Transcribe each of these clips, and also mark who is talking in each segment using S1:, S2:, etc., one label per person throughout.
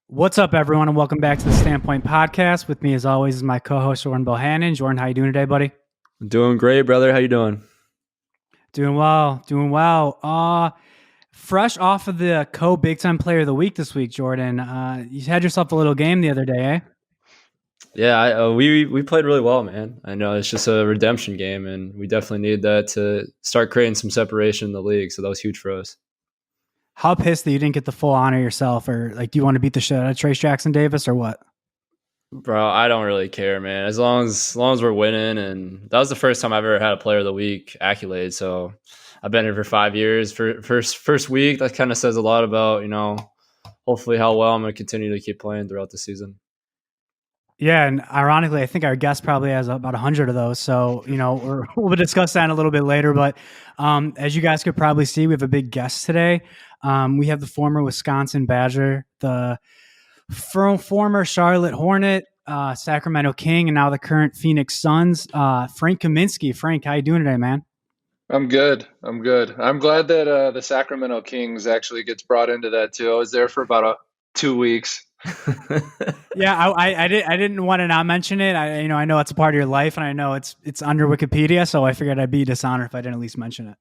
S1: What's up, everyone, and welcome back to the Standpoint Podcast. With me, as always, is my co-host Jordan Bohannon. Jordan, how you doing today, buddy?
S2: Doing great, brother. How you doing?
S1: Doing well, doing well. Fresh off of the co-Big Time Player of the Week this week, Jordan. You had yourself a little game the other day, eh?
S2: Yeah, we played really well, man. I know it's just a redemption game, and we definitely need that to start creating some separation in the league. So that was huge for us.
S1: How pissed that you didn't get the full honor yourself, or like, do you want to beat the shit out of Trace Jackson Davis, or what?
S2: Bro, I don't really care, man. As long as we're winning, and that was the first time I've ever had a Player of the Week accolade. So I've been here for 5 years. For first week, that kind of says a lot about hopefully how well I'm going to continue to keep playing throughout the season.
S1: Yeah, and ironically, I think our guest probably has about 100 of those. So, we'll discuss that in a little bit later. But as you guys could probably see, we have a big guest today. We have the former Wisconsin Badger, the former Charlotte Hornet, Sacramento King, and now the current Phoenix Suns, Frank Kaminsky. Frank, how you doing today, man?
S3: I'm good. I'm glad that the Sacramento Kings actually gets brought into that too. I was there for about 2 weeks.
S1: Yeah, I didn't want to not mention it. I know it's a part of your life, and I know it's under Wikipedia, so I figured I'd be dishonored if I didn't at least mention it.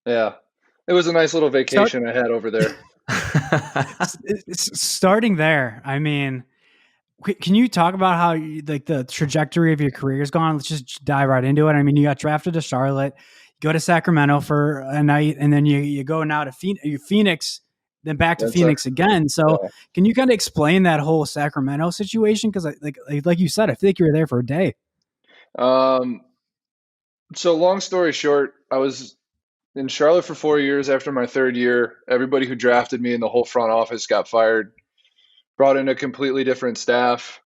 S3: Yeah, it was a nice little vacation I had over there.
S1: Starting there, I mean, can you talk about how the trajectory of your career has gone? Let's just dive right into it. I mean, you got drafted to Charlotte, go to Sacramento for a night, and then you go now to Phoenix, then back to Phoenix again. So
S3: Yeah.
S1: can you kind of explain that whole Sacramento situation? Because like you said, I think you were there for a day.
S3: So long story short, I was in Charlotte for 4 years. After my third year, everybody who drafted me in the whole front office got fired, brought in a completely different staff.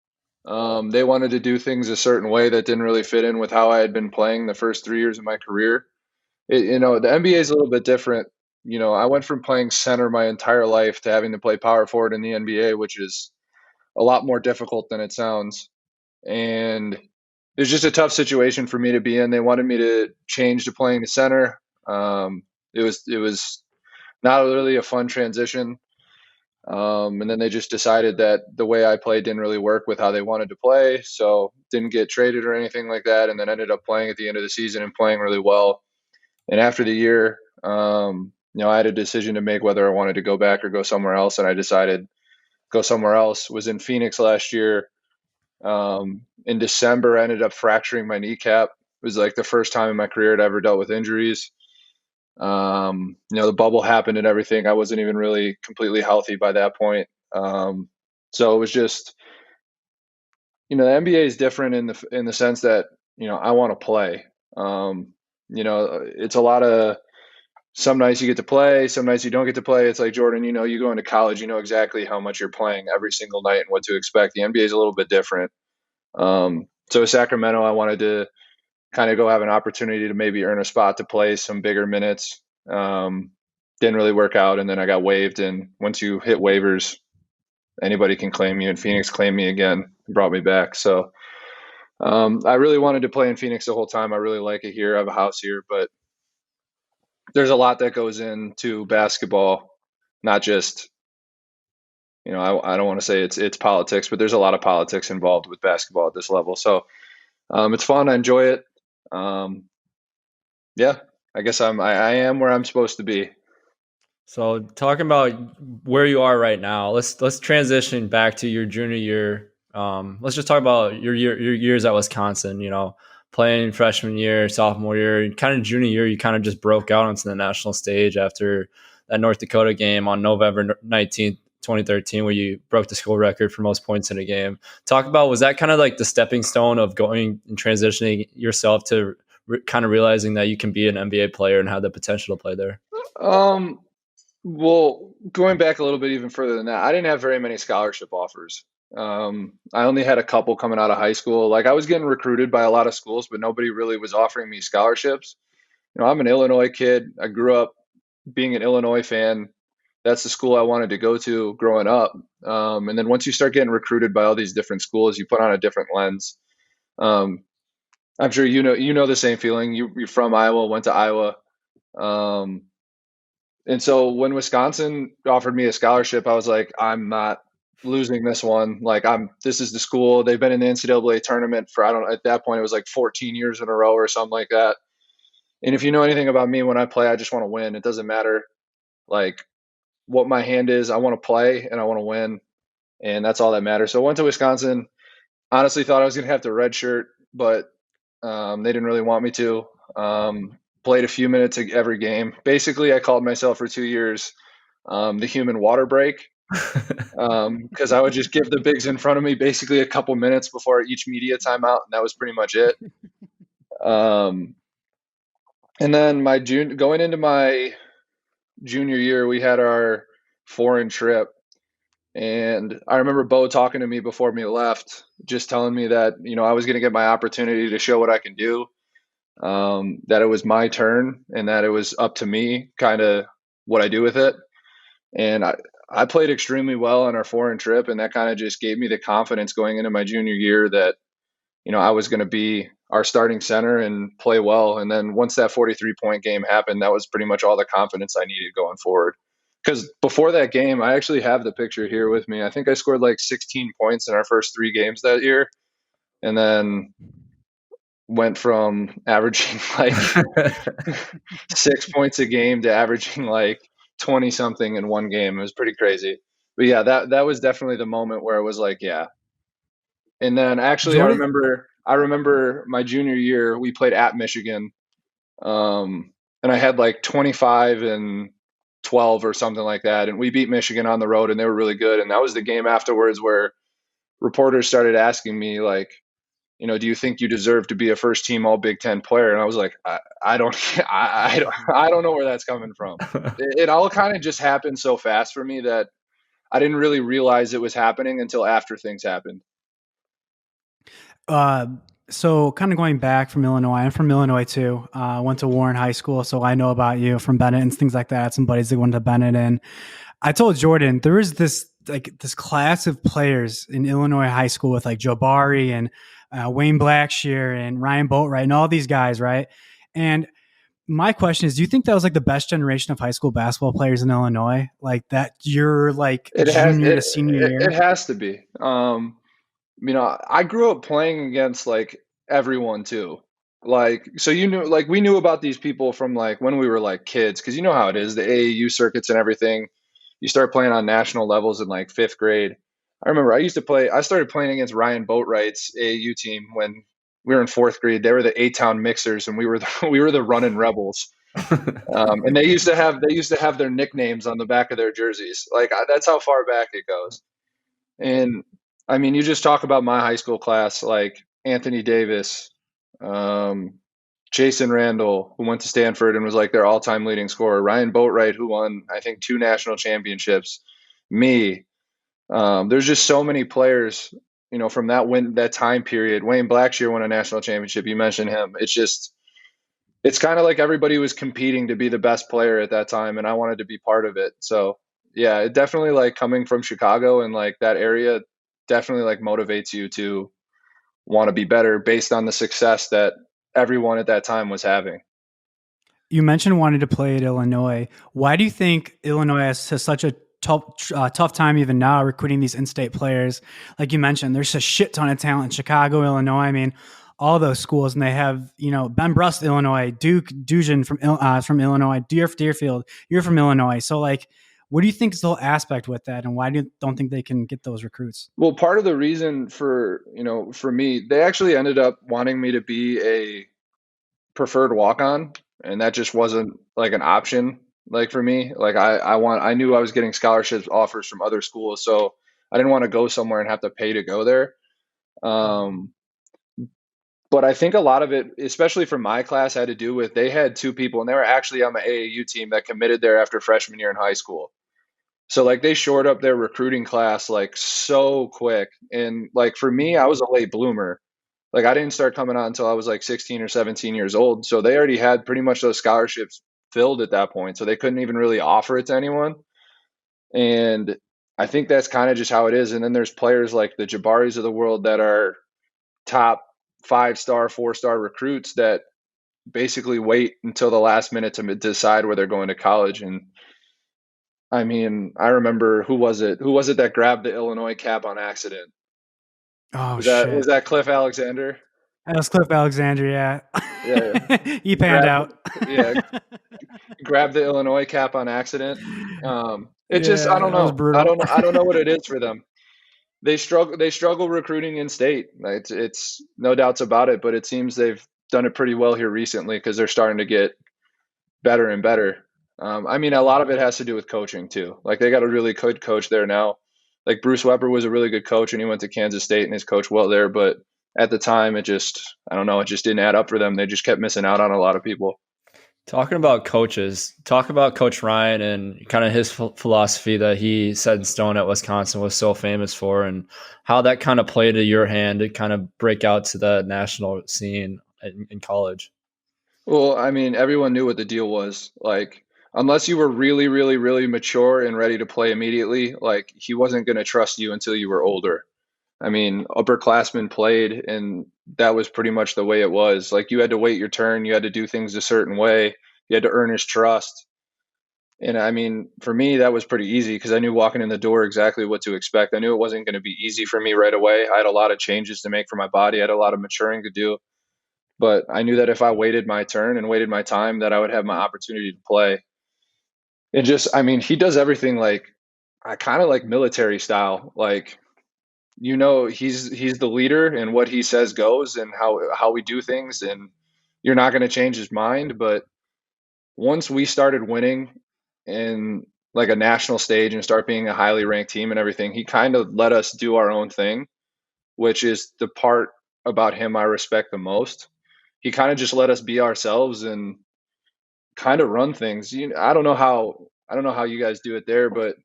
S3: They wanted to do things a certain way that didn't really fit in with how I had been playing the first 3 years of my career. The NBA is a little bit different. I went from playing center my entire life to having to play power forward in the NBA, which is a lot more difficult than it sounds. And it was just a tough situation for me to be in. They wanted me to change to playing the center. It was not really a fun transition. And then they just decided that the way I played didn't really work with how they wanted to play. So didn't get traded or anything like that. And then ended up playing at the end of the season and playing really well. And after the year, I had a decision to make whether I wanted to go back or go somewhere else. And I decided go somewhere else. Was in Phoenix last year. In December, I ended up fracturing my kneecap. It was like the first time in my career I'd ever dealt with injuries. The bubble happened and everything. I wasn't even really completely healthy by that point. So it was just, the NBA is different in the sense that, I want to play. It's a lot of, some nights you get to play, some nights you don't get to play. It's like, Jordan, you go into college, you know exactly how much you're playing every single night and what to expect. The NBA is a little bit different. So Sacramento, I wanted to kind of go have an opportunity to maybe earn a spot to play some bigger minutes. Didn't really work out, and then I got waived. And once you hit waivers, anybody can claim you. And Phoenix claimed me again, and brought me back. So I really wanted to play in Phoenix the whole time. I really like it here. I have a house here, but there's a lot that goes into basketball, not just, I don't want to say it's politics, but there's a lot of politics involved with basketball at this level. So it's fun. I enjoy it. Yeah, I guess I am where I'm supposed to be.
S2: So talking about where you are right now, let's transition back to your junior year. Let's just talk about your years at Wisconsin. Playing freshman year, sophomore year, kind of junior year, you kind of just broke out onto the national stage after that North Dakota game on November 19th, 2013, where you broke the school record for most points in a game. Talk about, was that kind of like the stepping stone of going and transitioning yourself to kind of realizing that you can be an NBA player and have the potential to play there?
S3: Well, going back a little bit even further than that, I didn't have very many scholarship offers. I only had a couple coming out of high school. Like, I was getting recruited by a lot of schools, but nobody really was offering me scholarships. I'm an Illinois kid. I grew up being an Illinois fan. That's the school I wanted to go to growing up. And then once you start getting recruited by all these different schools, you put on a different lens. I'm sure you know the same feeling. You're from Iowa, went to Iowa. And so when Wisconsin offered me a scholarship, I was like, I'm not losing this one. Like this is the school. They've been in the NCAA tournament for, I don't, at that point it was like 14 years in a row or something like that. And if you know anything about me, when I play, I just want to win. It doesn't matter like what my hand is. I want to play and I want to win. And that's all that matters. So I went to Wisconsin. Honestly thought I was going to have to redshirt, but they didn't really want me to. Played a few minutes every game. Basically, I called myself for 2 years the human water break, because I would just give the bigs in front of me basically a couple minutes before each media timeout, and that was pretty much it. Um, and then going into my junior year, we had our foreign trip, and I remember Bo talking to me before we left, just telling me that I was going to get my opportunity to show what I can do, that it was my turn, and that it was up to me, kind of what I do with it. And I played extremely well on our foreign trip, and that kind of just gave me the confidence going into my junior year that I was going to be our starting center and play well. And then once that 43-point game happened, that was pretty much all the confidence I needed going forward. Because before that game, I actually have the picture here with me. I think I scored like 16 points in our first 3 games that year, and then went from averaging like 6 points a game to averaging like 20 something in one game. It was pretty crazy. But yeah, that was definitely the moment where it was like, yeah. And then actually
S1: Jordan,
S3: I remember my junior year, we played at Michigan. And I had like 25 and 12 or something like that. And we beat Michigan on the road, and they were really good. And that was the game afterwards where reporters started asking me like, do you think you deserve to be a first team all Big Ten player? And I was like, I don't, I don't know where that's coming from. It all kind of just happened so fast for me that I didn't really realize it was happening until after things happened.
S1: so kind of going back from Illinois, I'm from Illinois too. I went to Warren High School, so I know about you from Bennett and things like that. I had some buddies that went to Bennett, and I told Jordan there was this class of players in Illinois high school with like Jabari and Wayne Blackshear and Ryan Boatwright and all these guys, right? And my question is, do you think that was like the best generation of high school basketball players in Illinois? Like that you're like
S3: It has
S1: junior
S3: it
S1: to senior
S3: it
S1: year?
S3: has to be. I grew up playing against like everyone too. Like, so like we knew about these people from like when we were like kids, because you know how it is, the AAU circuits and everything. You start playing on national levels in like 5th grade. I remember I started playing against Ryan Boatwright's AAU team when we were in 4th grade. They were the A-Town Mixers, and we were we were the Running Rebels. And they used to have their nicknames on the back of their jerseys. Like that's how far back it goes. And I mean, you just talk about my high school class, like Anthony Davis, um, Jason Randall, who went to Stanford and was like their all-time leading scorer, Ryan Boatwright, who won, I think, 2 national championships, me. There's just so many players, from that time period. Wayne Blackshear won a national championship. You mentioned him. It's kind of like everybody was competing to be the best player at that time, and I wanted to be part of it. So yeah, it definitely, like, coming from Chicago and like that area, definitely like motivates you to want to be better based on the success that everyone at that time was having.
S1: You mentioned wanting to play at Illinois. Why do you think Illinois has such a tough time even now recruiting these in-state players? Like you mentioned, there's a shit ton of talent in Chicago, Illinois. I mean, all those schools, and they have Ben Brust, Illinois, Duke Dujan from Illinois, Deerfield. You're from Illinois, so like, what do you think is the whole aspect with that, and why don't think they can get those recruits?
S3: Well, part of the reason for me, they actually ended up wanting me to be a preferred walk-on, and that just wasn't like an option. Like for me, like I knew I was getting scholarships offers from other schools, so I didn't want to go somewhere and have to pay to go there. Um, but I think a lot of it, especially for my class, had to do with they had 2 people, and they were actually on the AAU team that committed there after freshman year in high school. So like they shored up their recruiting class like so quick. And like for me, I was a late bloomer. Like I didn't start coming out until I was like 16 or 17 years old. So they already had pretty much those scholarships filled at that point. So they couldn't even really offer it to anyone. And I think that's kind of just how it is. And then there's players like the Jabaris of the world that are top 5-star, 4-star recruits that basically wait until the last minute to decide where they're going to college. And I mean, I remember who was it? Who was it that grabbed the Illinois cap on accident?
S1: Oh
S3: Was
S1: shit.
S3: that Cliff Alexander?
S1: That was Cliff Alexander, yeah.
S3: Yeah,
S1: He panned
S3: grabbed
S1: out.
S3: yeah, grabbed the Illinois cap on accident. It just I
S1: Yeah,
S3: don't
S1: that was
S3: know.
S1: brutal.
S3: I don't know what it is for them. They struggle recruiting in state. It's no doubts about it, but it seems they've done it pretty well here recently because they're starting to get better and better. I mean, a lot of it has to do with coaching too. Like they got a really good coach there now. Like Bruce Weber was a really good coach, and he went to Kansas State and he's coached well there. But at the time, I don't know, it just didn't add up for them. They just kept missing out on a lot of people.
S2: Talking about coaches, talk about Coach Ryan and kind of his philosophy that he set in stone at Wisconsin was so famous for, and how that kind of played to your hand to kind of break out to the national scene in college.
S3: Well, I mean, everyone knew what the deal was. Like, unless you were really, really, really mature and ready to play immediately, like he wasn't going to trust you until you were older. I mean, upperclassmen played, and that was pretty much the way it was. Like, you had to wait your turn, you had to do things a certain way, you had to earn his trust. And I mean, for me, that was pretty easy because I knew walking in the door exactly what to expect. I knew it wasn't going to be easy for me right away. I had a lot of changes to make for my body, I had a lot of maturing to do. But I knew that if I waited my turn and waited my time, that I would have my opportunity to play. And just, I mean, he does everything like I kind of like military style. Like, he's the leader, and what he says goes, and how we do things, and you're not going to change his mind. But once we started winning in like a national stage and start being a highly ranked team and everything, he kind of let us do our own thing, which is the part about him I respect the most. He kind of just let us be ourselves and kind of run things. I don't know how you guys do it there, but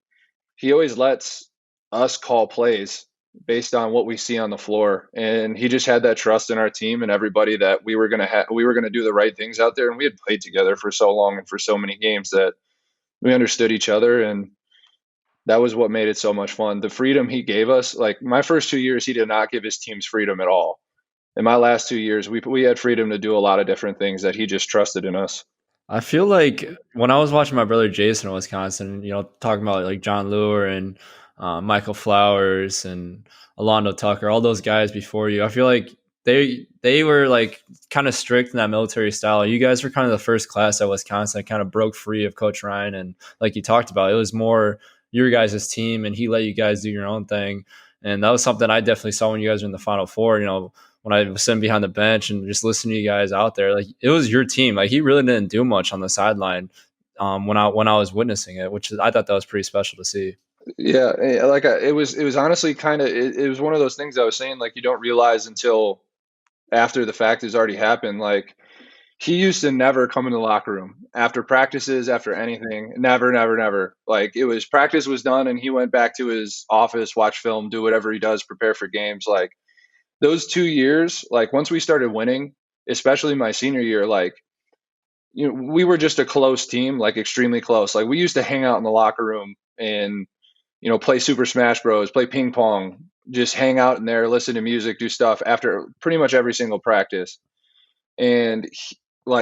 S3: he always lets us call plays based on what we see on the floor, and he just had that trust in our team and everybody that we were gonna do the right things out there. And we had played together for so long and for so many games that we understood each other, and that was what made it so much fun. The freedom he gave us, like my first 2 years, he did not give his teams freedom at all. In my last 2 years, we had freedom to do a lot of different things that he just trusted in us.
S2: I feel like when I was watching my brother Jason in Wisconsin, talking about like John Lure and Michael Flowers and Alondo Tucker, all those guys before you, I feel like they were like kind of strict in that military style. You guys were kind of the first class at Wisconsin that kind of broke free of Coach Ryan, and like you talked about, it was more your guys' team, and he let you guys do your own thing. And that was something I definitely saw when you guys were in the Final Four. When I was sitting behind the bench and just listening to you guys out there, like it was your team. Like he really didn't do much on the sideline when I was witnessing it, I thought that was pretty special to see.
S3: Yeah, it was honestly kind of it was one of those things I was saying, like you don't realize until after the fact has already happened. Like he used to never come in the locker room after practices, after anything. Never, never, never. Like it was practice was done and he went back to his office, watch film, do whatever he does, prepare for games. Like those 2 years, like once we started winning, especially my senior year, like we were just a close team, like extremely close. Like we used to hang out in the locker room and play Super Smash Bros, play ping pong, just hang out in there, listen to music, do stuff after pretty much every single practice. And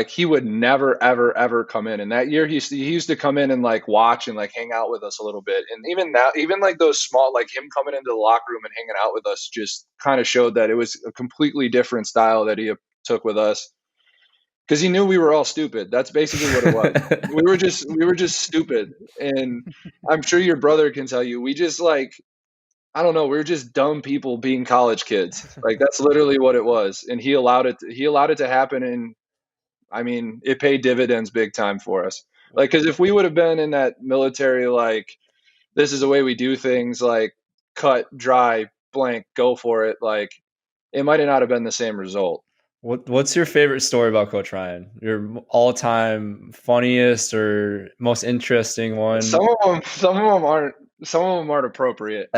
S3: he would never, ever, ever come in. And that year he used to come in and like watch and like hang out with us a little bit. And even that, even like those small, like him coming into the locker room and hanging out with us just kind of showed that it was a completely different style that he took with us. Because he knew we were all stupid. That's basically what it was. We were just stupid. And I'm sure your brother can tell you, we just like, I don't know, we were just dumb people being college kids. Like that's literally what it was. And he allowed it to happen. And I mean, it paid dividends big time for us. Like, because if we would have been in that military, like, this is the way we do things, like, cut, dry, blank, go for it, like, it might have not have been the same result.
S2: What's your favorite story about Coach Ryan? Your all-time funniest or most interesting one?
S3: Some of them aren't appropriate.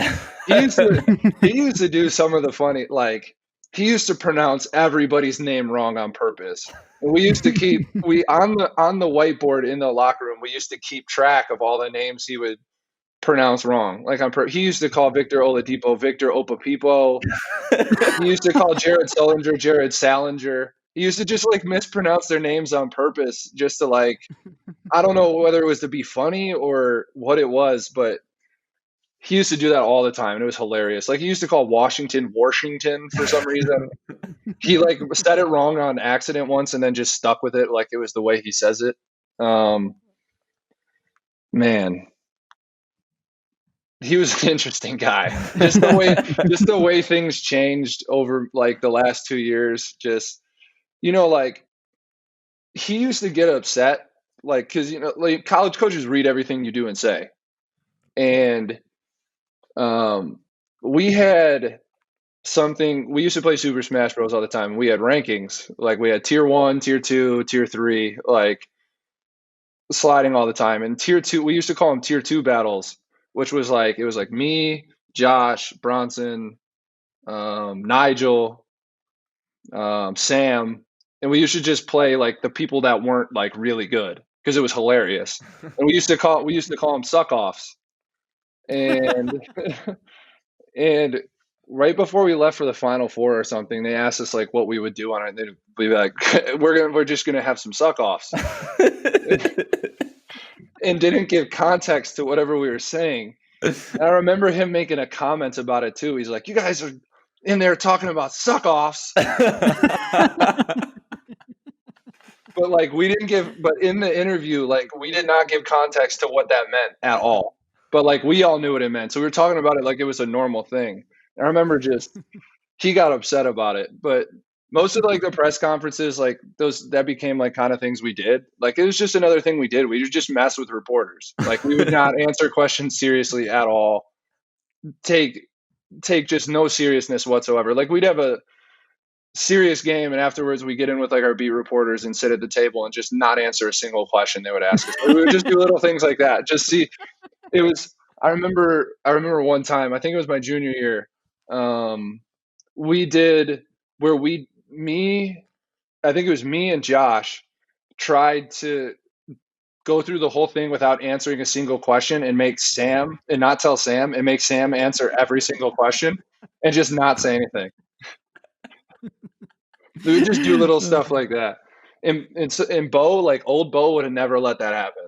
S3: He used to do some of the funny, like, he used to pronounce everybody's name wrong on purpose. And we used to keep on the whiteboard in the locker room. We used to keep track of all the names he would pronounce wrong. Like he used to call Victor Oladipo Victor Opapipo. He used to call Jared Sullinger Jared Salinger. He used to just like mispronounce their names on purpose just to like, I don't know whether it was to be funny or what it was, but he used to do that all the time and it was hilarious. Like he used to call Washington for some reason. He like said it wrong on accident once and then just stuck with it like it was the way he says it. Man, he was an interesting guy. Just the way things changed over like the last 2 years. Just like he used to get upset, like because like college coaches read everything you do and say, and we had something. We used to play Super Smash Bros all the time. We had rankings, like we had tier 1, tier 2, tier 3, like sliding all the time. And tier 2, we used to call them tier 2 battles, which was like it was like me, Josh, Bronson, Nigel, Sam, and we used to just play like the people that weren't like really good because it was hilarious. And we used to call them suck offs. And and right before we left for the Final Four or something, they asked us like what we would do on it. They'd be like, "We're just gonna have some suck offs," and didn't give context to whatever we were saying. And I remember him making a comment about it too. He's like, "You guys are in there talking about suck offs." But like but in the interview, like we did not give context to what that meant at all. But like we all knew what it meant. So we were talking about it like it was a normal thing. And I remember he got upset about it. But most of like the press conferences, like that became like kind of things we did. Like it was just another thing we did. We would just mess with reporters. Like we would not answer questions seriously at all. Take just no seriousness whatsoever. Like we'd have a serious game and afterwards we get in with like our beat reporters and sit at the table and just not answer a single question they would ask us. We would just do little things like that. Just see it was I remember one time, I think it was my junior year, we did where I think it was me and Josh tried to go through the whole thing without answering a single question and not tell Sam and make Sam answer every single question and just not say anything. We would just do little stuff like that. And Bo, like old Bo, would have never let that happen.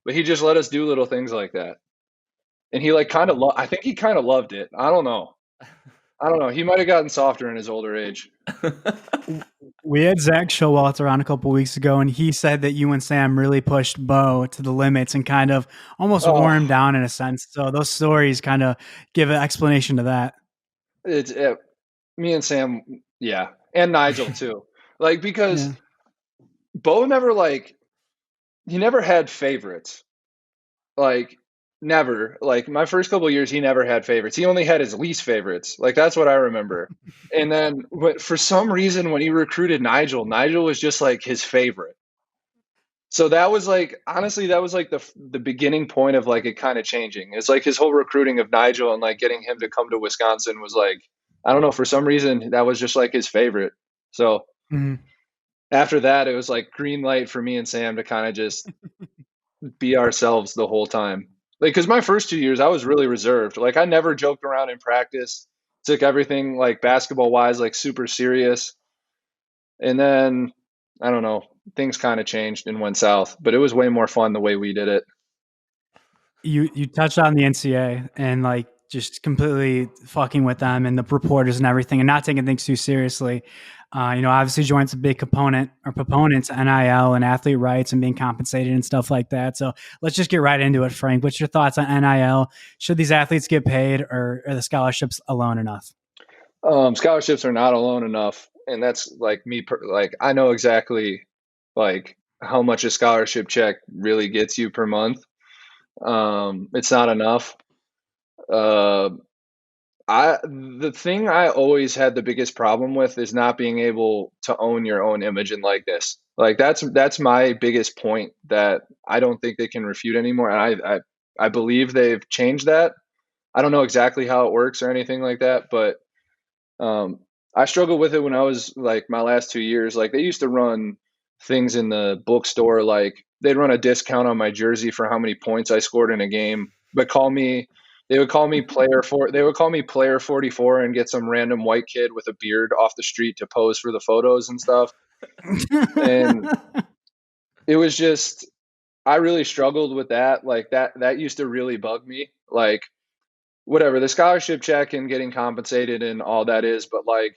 S3: But he just let us do little things like that. And he like kind of I think he kind of loved it. I don't know. He might have gotten softer in his older age.
S1: We had Zach Showalter on a couple weeks ago, and he said that you and Sam really pushed Bo to the limits and kind of almost wore him down in a sense. So those stories kind of give an explanation to that.
S3: It's me and Sam, yeah, and Nigel too. Like because Bo he never had favorites. Like never. Like my first couple of years, he never had favorites. He only had his least favorites. Like that's what I remember. And then, but for some reason, when he recruited Nigel was just like his favorite. So that was like, honestly, that was like the beginning point of like it kind of changing. It's like his whole recruiting of Nigel and like getting him to come to Wisconsin was like, I don't know, for some reason that was just like his favorite. So after that, it was like green light for me and Sam to kind of just be ourselves the whole time. Like, because my first 2 years, I was really reserved. Like, I never joked around in practice, took everything like basketball wise, like super serious. And then, I don't know, things kind of changed and went south, but it was way more fun the way we did it.
S1: You touched on the NCAA and like just completely fucking with them and the reporters and everything and not taking things too seriously. Obviously Joint's a big proponents NIL and athlete rights and being compensated and stuff like that. So let's just get right into it, Frank. What's your thoughts on NIL? Should these athletes get paid or are the scholarships alone enough?
S3: Scholarships are not alone enough. And that's like me, like I know exactly like how much a scholarship check really gets you per month. It's not enough. The thing I always had the biggest problem with is not being able to own your own image and likeness. Like that's my biggest point that I don't think they can refute anymore. And I believe they've changed that. I don't know exactly how it works or anything like that, but I struggled with it when I was like my last 2 years. Like they used to run things in the bookstore, like they'd run a discount on my jersey for how many points I scored in a game, but They would call me player 44 and get some random white kid with a beard off the street to pose for the photos and stuff. And it was just, I really struggled with that. Like that used to really bug me. Like, whatever, the scholarship check and getting compensated and all that is, but like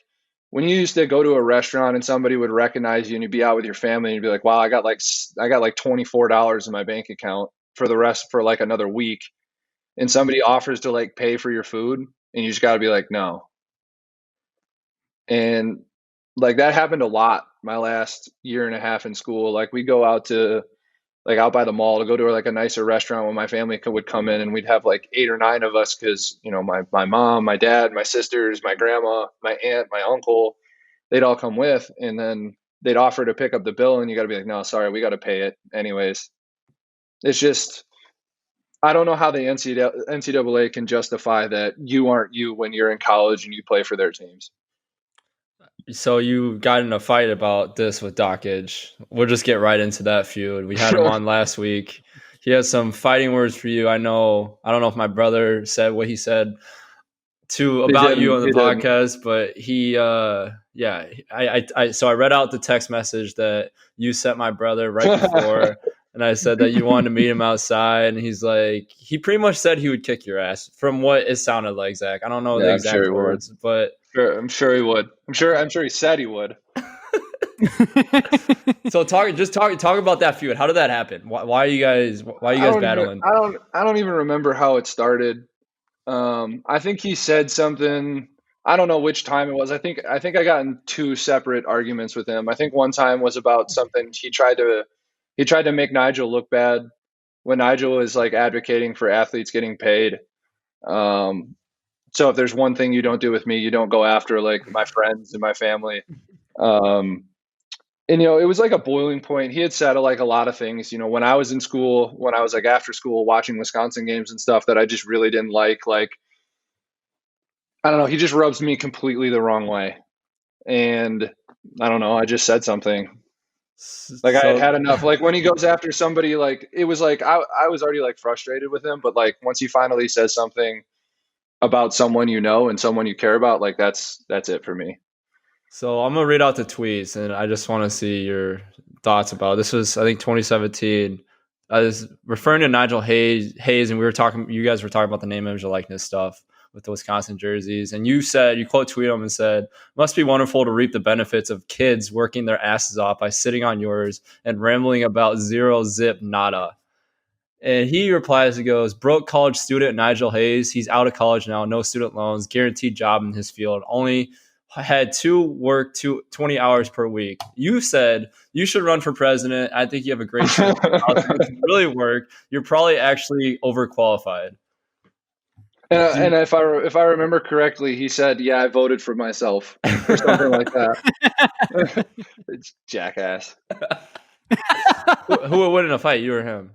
S3: when you used to go to a restaurant and somebody would recognize you and you'd be out with your family and you'd be like, wow, I got like $24 in my bank account for like another week, and somebody offers to like pay for your food, and you just got to be like, no. And like that happened a lot my last year and a half in school. Like we go out to like out by the mall to go to like a nicer restaurant when my family would come in, and we'd have like 8 or 9 of us because, you know, my mom, my dad, my sisters, my grandma, my aunt, my uncle, they'd all come with, and then they'd offer to pick up the bill, and you got to be like, no, sorry, we got to pay it anyways. It's just, I don't know how the NCAA can justify that you aren't you when you're in college and you play for their teams.
S2: So you got in a fight about this with Dakich. We'll just get right into that feud. We had him on last week. He has some fighting words for you. I know. I don't know if my brother said what he said about you on the podcast, but he, so I read out the text message that you sent my brother right before, and I said that you wanted to meet him outside, and he's like, he pretty much said he would kick your ass, from what it sounded like, Zach. I don't know the exact words, but
S3: I'm sure he would. I'm sure he said he would.
S2: So talk about that feud. How did that happen? Why are you guys battling?
S3: I don't even remember how it started. I think he said something. I don't know which time it was. I think I got in 2 separate arguments with him. I think one time was about something he tried to make Nigel look bad when Nigel was like advocating for athletes getting paid. So if there's one thing you don't do with me, you don't go after like my friends and my family. And, you know, it was like a boiling point. He had said like a lot of things, you know, when I was in school, when I was like after school watching Wisconsin games and stuff that I just really didn't like. Like, I don't know, he just rubs me completely the wrong way. And I don't know, I just said something. Like I had enough. Like when he goes after somebody, like it was like I was already like frustrated with him, but like once he finally says something about someone you know and someone you care about, like that's it for me.
S2: So I'm gonna read out the tweets, and I just want to see your thoughts about it. This was, I think, 2017. I was referring to Nigel Hayes, and you guys were talking about the name, image, and likeness stuff with the Wisconsin jerseys, and you quote tweeted him and said, "Must be wonderful to reap the benefits of kids working their asses off by sitting on yours and rambling about zero zip nada." And he replies, he goes, "Broke college student Nigel Hayes. He's out of college now, no student loans, guaranteed job in his field. Only had to work 20 hours per week. You said you should run for president. I think you have a great chance. It can really work. You're probably actually overqualified."
S3: And if I remember correctly, he said, "Yeah, I voted for myself," or something like that. It's jackass.
S2: Who would win in a fight, you or him?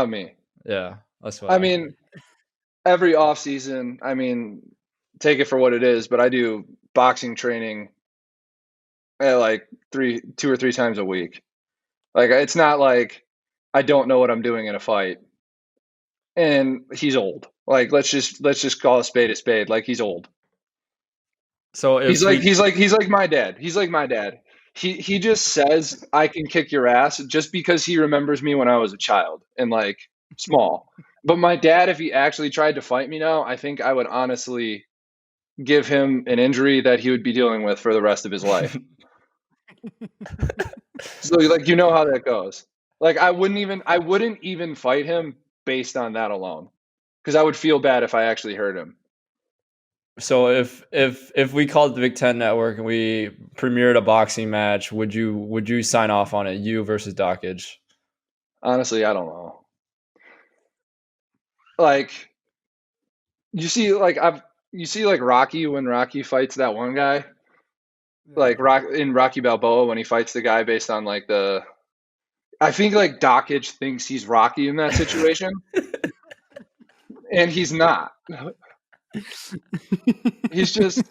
S3: Me.
S2: Yeah, that's what
S3: I mean, every off season, I mean, take it for what it is, but I do boxing training at like 2 or 3 times a week. Like it's not like I don't know what I'm doing in a fight. And he's old. Like let's just call a spade. Like he's old.
S2: So
S3: he's like my dad. He's like my dad. He just says I can kick your ass just because he remembers me when I was a child and like small. But my dad, if he actually tried to fight me now, I think I would honestly give him an injury that he would be dealing with for the rest of his life. So like, you know how that goes. Like I wouldn't even fight him based on that alone, because I would feel bad if I actually hurt him.
S2: So if we called the Big Ten Network and we premiered a boxing match, would you sign off on it? You versus Dakich?
S3: Honestly, I don't know. Like you see like Rocky, when Rocky fights that one guy, like in Rocky Balboa, when he fights the guy based on like I think like Dakich thinks he's Rocky in that situation, and he's not. He's just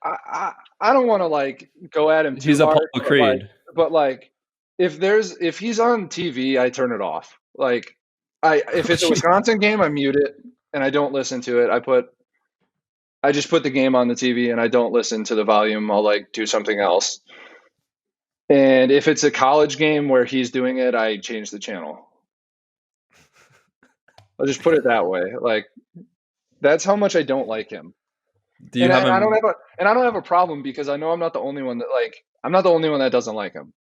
S3: I don't want to like go at him too
S2: he's
S3: hard,
S2: Apollo Creed.
S3: But like if he's on TV, I turn it off. Like if it's a Wisconsin game, I mute it, and I don't listen to it. I just put the game on the TV and I don't listen to the volume. I'll like do something else. And if it's a college game where he's doing it, I change the channel. I'll just put it that way. Like that's how much I don't like him.
S2: Do you have
S3: I
S2: him?
S3: don't have a problem because I know I'm not the only one that doesn't like him.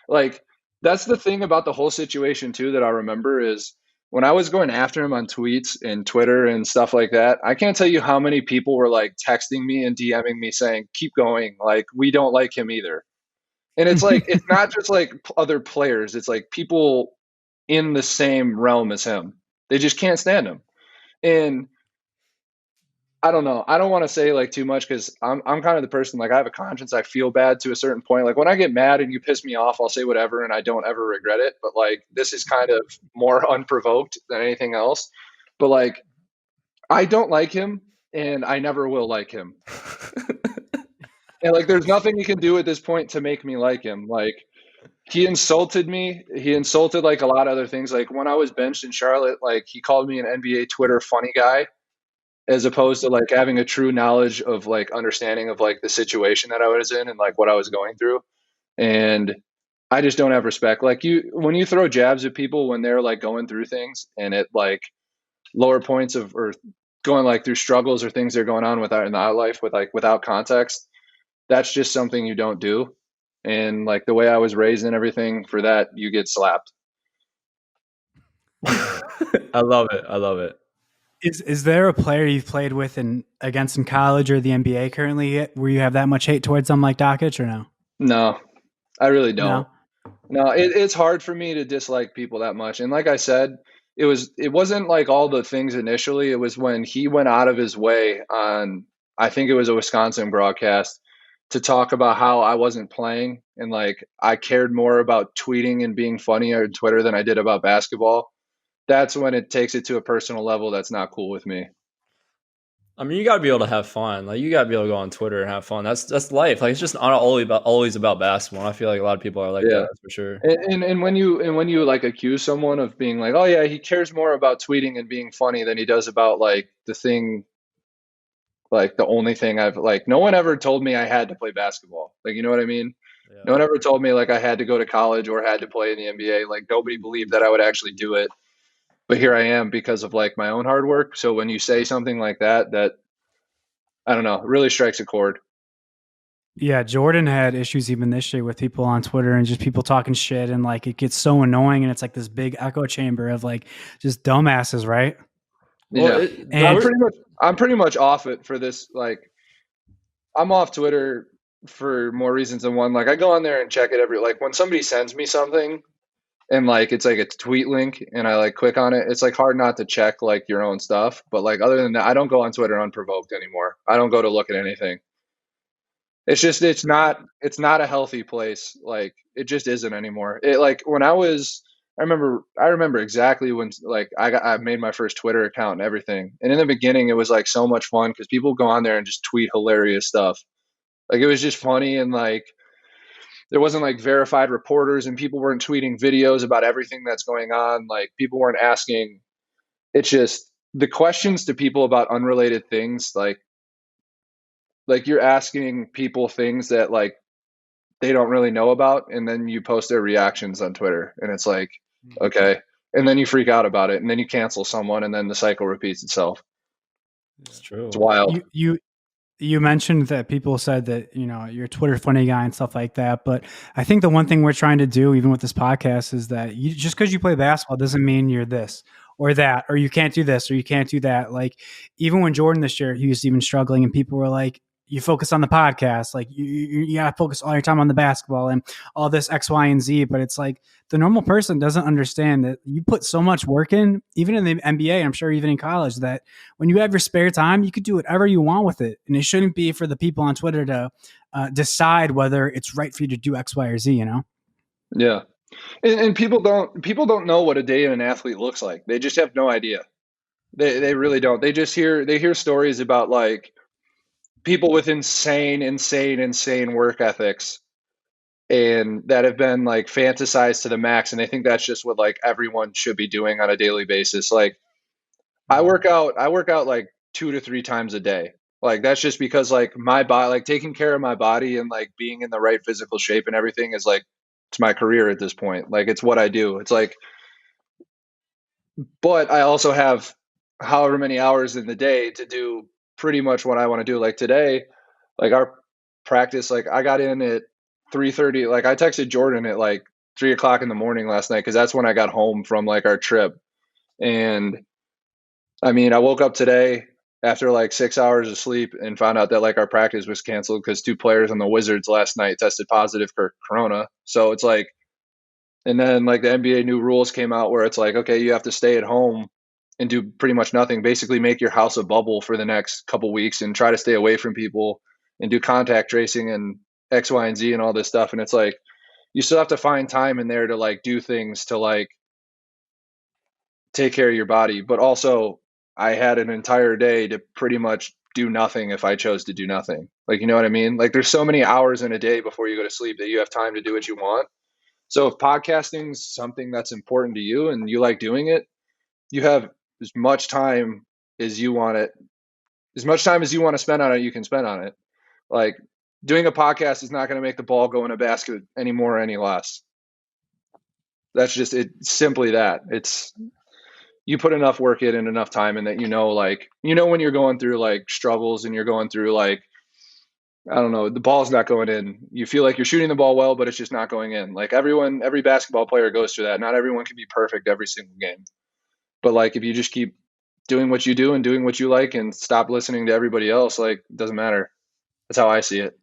S3: Like that's the thing about the whole situation too that I remember is when I was going after him on tweets and Twitter and stuff like that, I can't tell you how many people were like texting me and DMing me saying, "Keep going. Like we don't like him either." And it's like it's not just like other players, it's like people in the same realm as him. They just can't stand him. And I don't know. I don't want to say like too much because I'm kind of the person like I have a conscience. I feel bad to a certain point. Like when I get mad and you piss me off, I'll say whatever and I don't ever regret it. But like this is kind of more unprovoked than anything else. But like I don't like him and I never will like him. And like there's nothing you can do at this point to make me like him. Like he insulted me. He insulted like a lot of other things. Like when I was benched in Charlotte, like he called me an NBA Twitter funny guy, as opposed to like having a true knowledge of like understanding of like the situation that I was in and like what I was going through. And I just don't have respect. Like when you throw jabs at people when they're like going through things and at like lower points of or going like through struggles or things they're going on without in their life with like without context, that's just something you don't do. And like the way I was raised and everything, for that you get slapped.
S2: I love it. I love it.
S1: Is there a player you've played with against in college or the NBA currently where you have that much hate towards them like Dakich or no?
S3: No, I really don't.
S1: No?
S3: No, it's hard for me to dislike people that much. And like I said, it wasn't like all the things initially. It was when he went out of his way on I think it was a Wisconsin broadcast to talk about how I wasn't playing and like I cared more about tweeting and being funny on Twitter than I did about basketball. That's when it takes it to a personal level that's not cool with me.
S2: I mean, you got to be able to have fun. Like you got to be able to go on Twitter and have fun. That's life. Like it's just not always about basketball. And I feel like a lot of people are like
S3: Yeah.
S2: that for sure.
S3: And when you like accuse someone of being like, oh yeah, he cares more about tweeting and being funny than he does about like the thing, like the only thing I've like, no one ever told me I had to play basketball. Like, you know what I mean?
S2: Yeah.
S3: No one ever told me like I had to go to college or had to play in the NBA. Like nobody believed that I would actually do it. But here I am because of like my own hard work. So when you say something like that, that I don't know, it really strikes a chord.
S1: Yeah, Jordan had issues even this year with people on Twitter and just people talking shit, and like it gets so annoying, and it's like this big echo chamber of like just dumbasses, right?
S2: Well,
S3: Yeah,
S1: And
S3: I'm pretty much off it for this. Like I'm off Twitter for more reasons than one. Like I go on there and check it every like when somebody sends me something and like it's like a tweet link and I like click on it, it's like hard not to check like your own stuff. But like other than that, I don't go on Twitter unprovoked anymore. I don't go to look at anything. It's just it's not a healthy place. Like it just isn't anymore. It like when I remember exactly when like I made my first Twitter account and everything. And in the beginning it was like so much fun because people go on there and just tweet hilarious stuff. Like it was just funny and like there wasn't like verified reporters and people weren't tweeting videos about everything that's going on. Like people weren't asking. It's just the questions to people about unrelated things like you're asking people things that like they don't really know about and then you post their reactions on Twitter and it's like okay, and then you freak out about it and then you cancel someone and then the cycle repeats itself.
S2: it's true.
S3: It's wild.
S1: you mentioned that people said that, you know, you're a Twitter funny guy and stuff like that. But I think the one thing we're trying to do, even with this podcast, is that you just because you play basketball doesn't mean you're this or that, or you can't do this or you can't do that. Like even when Jordan this year, he was even struggling and people were like, you focus on the podcast, like you gotta focus all your time on the basketball and all this X, Y, and Z. But it's like the normal person doesn't understand that you put so much work in, even in the NBA, I'm sure even in college, that when you have your spare time, you could do whatever you want with it. And it shouldn't be for the people on Twitter to decide whether it's right for you to do X, Y, or Z, you know?
S3: Yeah. And people don't know what a day in an athlete looks like. They just have no idea. They really don't. They hear stories about like people with insane work ethics and that have been like fantasized to the max and they think that's just what like everyone should be doing on a daily basis. Like I work out like 2 to 3 times a day. Like that's just because like my body, like taking care of my body and like being in the right physical shape and everything is like it's my career at this point. Like it's what I do. It's like, but I also have however many hours in the day to do pretty much what I want to do. Like today, like our practice, like I got in at 3:30. Like I texted Jordan at like 3 o'clock in the morning last night because that's when I got home from like our trip. And I mean, I woke up today after like 6 hours of sleep and found out that like our practice was canceled because 2 players on the Wizards last night tested positive for corona. So it's like, and then like the NBA new rules came out where it's like, okay, you have to stay at home and do pretty much nothing. Basically, make your house a bubble for the next couple weeks and try to stay away from people and do contact tracing and X, Y, and Z and all this stuff. And it's like you still have to find time in there to like do things to like take care of your body, but also I had an entire day to pretty much do nothing if I chose to do nothing. Like, you know what I mean? Like there's so many hours in a day before you go to sleep that you have time to do what you want. So if podcasting's something that's important to you and you like doing it, you have as much time as you want it, as much time as you want to spend on it, you can spend on it. Like doing a podcast is not going to make the ball go in a basket any more or any less. That's just it. Simply that. It's you put enough work in and enough time in that like when you're going through like struggles and you're going through like I don't know, the ball's not going in. You feel like you're shooting the ball well, but it's just not going in. Like every basketball player goes through that. Not everyone can be perfect every single game. But like if you just keep doing what you do and doing what you like and stop listening to everybody else, like it doesn't matter. That's how I see it.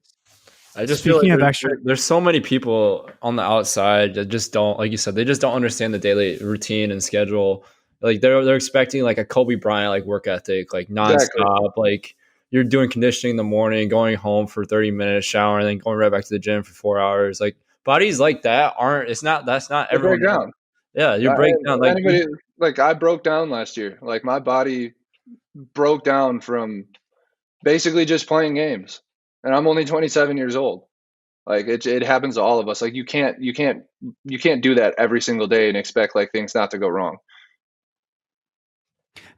S2: I just
S1: Speaking
S2: feel
S1: of
S2: like
S1: extra,
S2: there's so many people on the outside that just don't, like you said, they just don't understand the daily routine and schedule. Like they're expecting like a Kobe Bryant like work ethic, like nonstop.
S3: Exactly.
S2: Like you're doing conditioning in the morning, going home for 30 minutes, showering, then going right back to the gym for 4 hours. Like bodies like that aren't. It's not. That's not
S3: They
S2: everyone.
S3: break down.
S2: Yeah, you break down. Like
S3: Anybody like I broke down last year. Like my body broke down from basically just playing games. And I'm only 27 years old. Like it happens to all of us. Like you can't do that every single day and expect like things not to go wrong.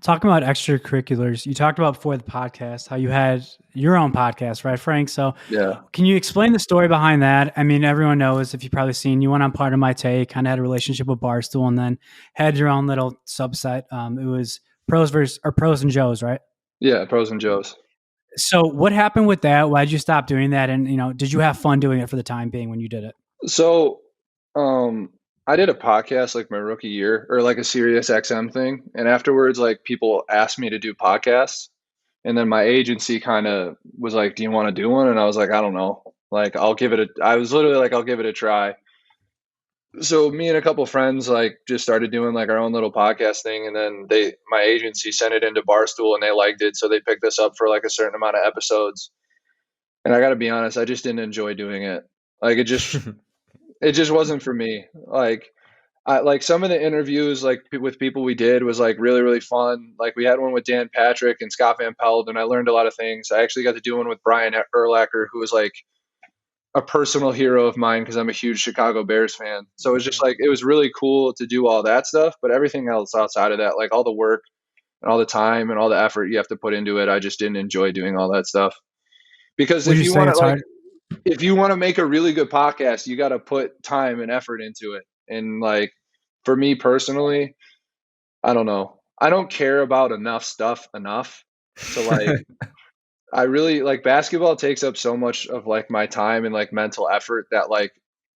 S1: talking about extracurriculars, you talked about before the podcast how you had your own podcast, right, Frank? So
S3: Yeah.
S1: can you explain the story behind that? I mean, everyone knows, if you've probably seen, you went on Part of My Take, kind of had a relationship with Barstool, and then had your own little subset. It was Pros and Joes, right?
S3: Yeah, Pros and Joes.
S1: So what happened with that? Why did you stop doing that? And did you have fun doing it for the time being when you did it?
S3: So, I did a podcast like my rookie year or like a Sirius XM thing, and afterwards like people asked me to do podcasts, and then my agency kind of was like, "Do you want to do one?" And I was like, "I don't know. Like I was literally like, "I'll give it a try." So me and a couple friends like just started doing like our own little podcast thing, and then my agency sent it into Barstool and they liked it, so they picked us up for like a certain amount of episodes. And I got to be honest, I just didn't enjoy doing it. Like it just wasn't for me. Like I like some of the interviews like with people we did was like really really fun. Like we had one with Dan Patrick and Scott Van Pelt, and I learned a lot of things. I actually got to do one with Brian Urlacher, who was like a personal hero of mine because I'm a huge Chicago Bears fan. So it was just like it was really cool to do all that stuff, but everything else outside of that, like all the work and all the time and all the effort you have to put into it, I just didn't enjoy doing all that stuff. Because
S1: Would
S3: if
S1: you
S3: you
S1: say
S3: want
S1: it's
S3: to
S1: hard?
S3: if you want to make a really good podcast, you got to put time and effort into it. And like for me personally, I don't know. I don't care about enough stuff enough to like I really like basketball takes up so much of like my time and like mental effort that like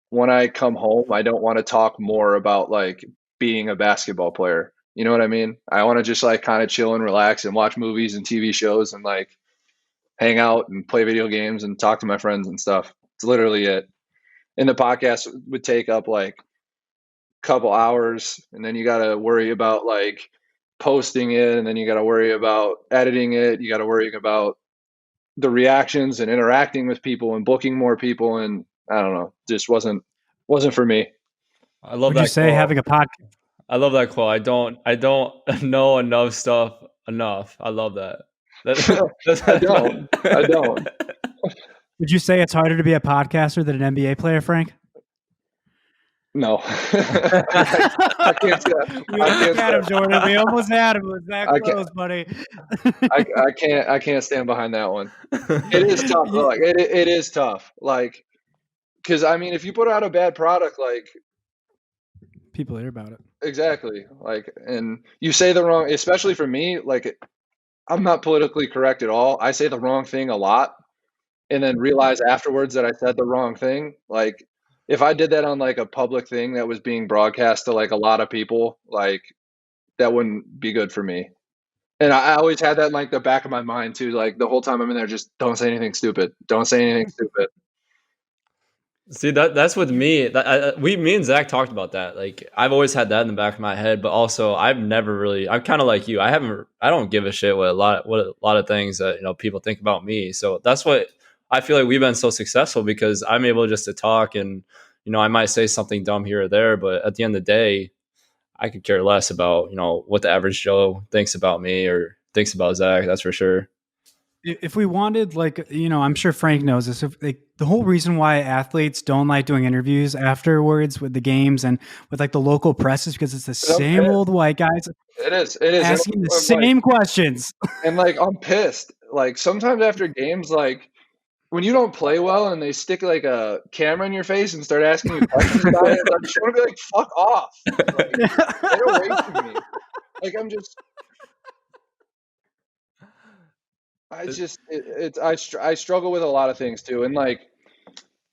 S3: when I come home, I don't want to talk more about like being a basketball player. You know what I mean? I want to just like kind of chill and relax and watch movies and TV shows and like hang out and play video games and talk to my friends and stuff. It's literally it. And the podcast would take up like a couple hours, and then you got to worry about like posting it, and then you got to worry about editing it. You got to worry about the reactions and interacting with people and booking more people, and I don't know, just wasn't for me.
S2: I love
S1: Would
S2: that
S1: you say
S2: quote.
S1: having a podcast?
S2: I love that quote. I don't know enough stuff enough. I love that.
S3: I don't.
S1: Would you say it's harder to be a podcaster than an NBA player, Frank?
S3: No. I can't say that.
S1: We almost had him, Jordan. We almost had him. It was that
S3: I
S1: close, buddy.
S3: I can't stand behind that one. It is tough. Like it is tough. Like, because I mean, if you put out a bad product, like
S1: People hear about it.
S3: exactly, like, and you say the wrong, especially for me, like I'm not politically correct at all. I say the wrong thing a lot, and then realize afterwards that I said the wrong thing. Like, if I did that on like a public thing that was being broadcast to like a lot of people, like that wouldn't be good for me. And I always had that in like the back of my mind too. Like the whole time I'm in there, just don't say anything stupid. Don't say anything stupid.
S2: See, that's with me. Me and Zach talked about that. Like, I've always had that in the back of my head, but also I've never really. I'm kind of like you. I don't give a shit what a lot of things that people think about me. So that's what I feel like we've been so successful, because I'm able just to talk, and I might say something dumb here or there, but at the end of the day, I could care less about what the average Joe thinks about me or thinks about Zach. That's for sure.
S1: If we wanted, like, I'm sure Frank knows this. If like the whole reason why athletes don't like doing interviews afterwards with the games and with like the local press is because it's the same old white guys.
S3: It is
S1: asking the same questions.
S3: And like I'm pissed. Like sometimes after games, like when you don't play well and they stick like a camera in your face and start asking you questions about it, I just want to be like, "Fuck off! Like, get away from me!" Like I'm just. I struggle with a lot of things too, and like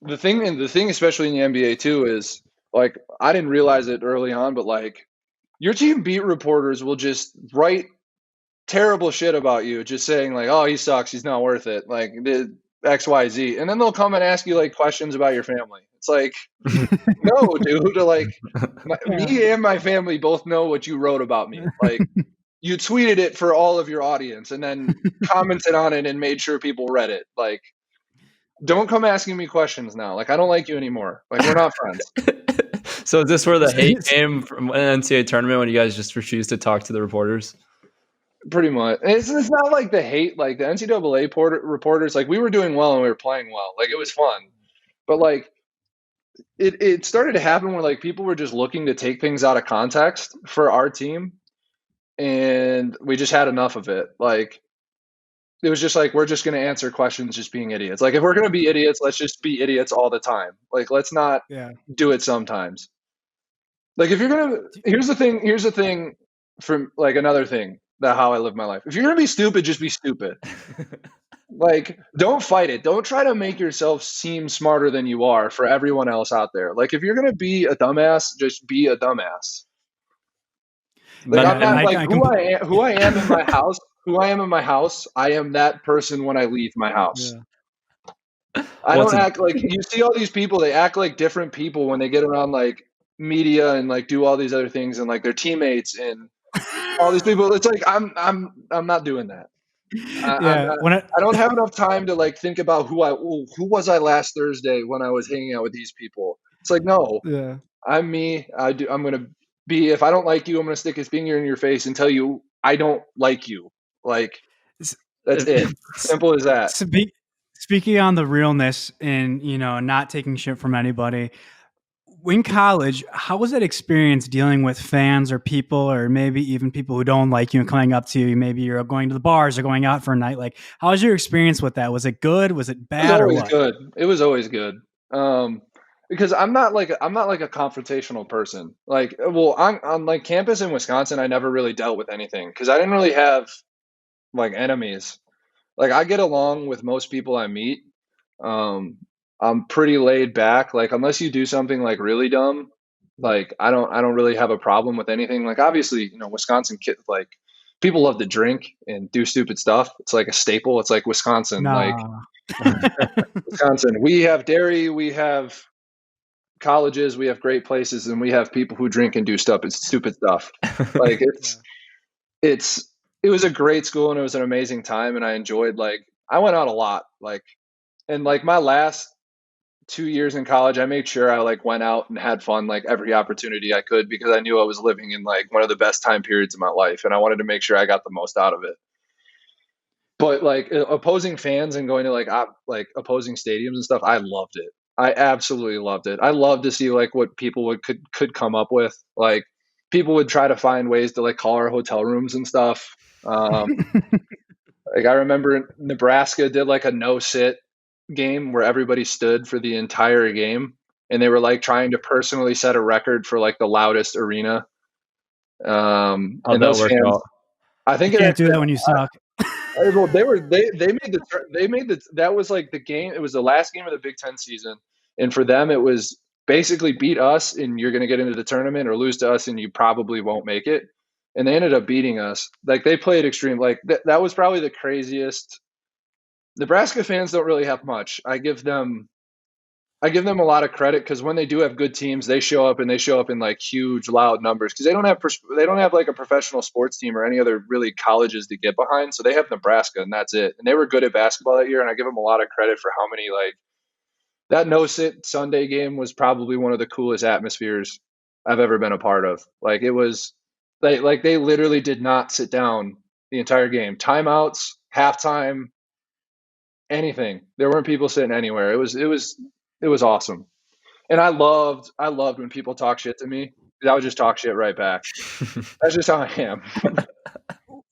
S3: the thing especially in the NBA too is like I didn't realize it early on, but like your team beat reporters will just write terrible shit about you, just saying like, "Oh, he sucks, he's not worth it," like the XYZ, and then they'll come and ask you like questions about your family. It's like, no, dude, like me and my family both know what you wrote about me, like. You tweeted it for all of your audience and then commented on it and made sure people read it. Like, don't come asking me questions now. Like, I don't like you anymore. Like, we're not friends.
S2: So is this where the hate came from an NCAA tournament, when you guys just refused to talk to the reporters?
S3: Pretty much. And it's not like the hate, like the NCAA reporters, like we were doing well and we were playing well. Like, it was fun. But like, it started to happen where like people were just looking to take things out of context for our team. And we just had enough of it. Like, it was just like, we're just going to answer questions just being idiots. Like, if we're going to be idiots, let's just be idiots all the time. Like, let's not do it sometimes. Like, if you're going to, here's the thing from like another thing that how I live my life. If you're going to be stupid, just be stupid. Like, don't fight it. Don't try to make yourself seem smarter than you are for everyone else out there. Like, if you're going to be a dumbass, just be a dumbass. Like, I'm not like who I am in my house. Who I am in my house, I am that person when I leave my house. Yeah. I don't act like you see all these people. They act like different people when they get around like media and like do all these other things and like their teammates and all these people. It's like I'm not doing that. I don't have enough time to like think about who was I last Thursday when I was hanging out with these people. It's like, no, I'm me. I'm gonna be, if I don't like you, I'm gonna stick his finger in your face and tell you I don't like you. Like, that's it. Simple as that.
S1: Speaking on the realness and not taking shit from anybody. In college, how was that experience dealing with fans or people, or maybe even people who don't like you and coming up to you? Maybe you're going to the bars or going out for a night. Like, how was your experience with that? Was it good? Was it bad?
S3: It was always good. It was always good. Because I'm not like a confrontational person. Like, well, on like campus in Wisconsin, I never really dealt with anything because I didn't really have like enemies. Like, I get along with most people I meet. I'm pretty laid back. Like, unless you do something like really dumb, like I don't really have a problem with anything. Like, obviously, Wisconsin kids, like, people love to drink and do stupid stuff. It's like a staple. It's like Wisconsin. Like Wisconsin, we have dairy, we have colleges, we have great places, and we have people who drink and do stuff. It's stupid stuff. Like, it was a great school and it was an amazing time, and I enjoyed, like, I went out a lot, like, and like my last 2 years in college, I made sure I like went out and had fun like every opportunity I could, because I knew I was living in like one of the best time periods of my life, and I wanted to make sure I got the most out of it. But like opposing fans and going to like opposing stadiums and stuff, I loved it. I absolutely loved it. I love to see like what people could come up with. Like people would try to find ways to like call our hotel rooms and stuff. Like I remember Nebraska did like a no sit game where everybody stood for the entire game, and they were like trying to personally set a record for like the loudest arena.
S2: How'd
S3: And
S2: that
S3: those
S2: work
S3: fans,
S2: out?
S3: I think
S1: You
S3: it
S1: can't do
S3: actually,
S1: that when you suck.
S3: well, they made the that was like the game. It was the last game of the Big Ten season, and for them it was basically beat us and you're going to get into the tournament, or lose to us and you probably won't make it. And they ended up beating us. Like they played extreme. Like that was probably the craziest. Nebraska fans don't really have much. I give them a lot of credit because when they do have good teams, they show up, and they show up in like huge, loud numbers because they don't have like a professional sports team or any other really colleges to get behind. So they have Nebraska, and that's it. And they were good at basketball that year, and I give them a lot of credit for how many like that no sit Sunday game was probably one of the coolest atmospheres I've ever been a part of. Like it was, they literally did not sit down the entire game. Timeouts, halftime, anything. There weren't people sitting anywhere. It was awesome. And I loved when people talk shit to me. I would just talk shit right back. That's just how I am.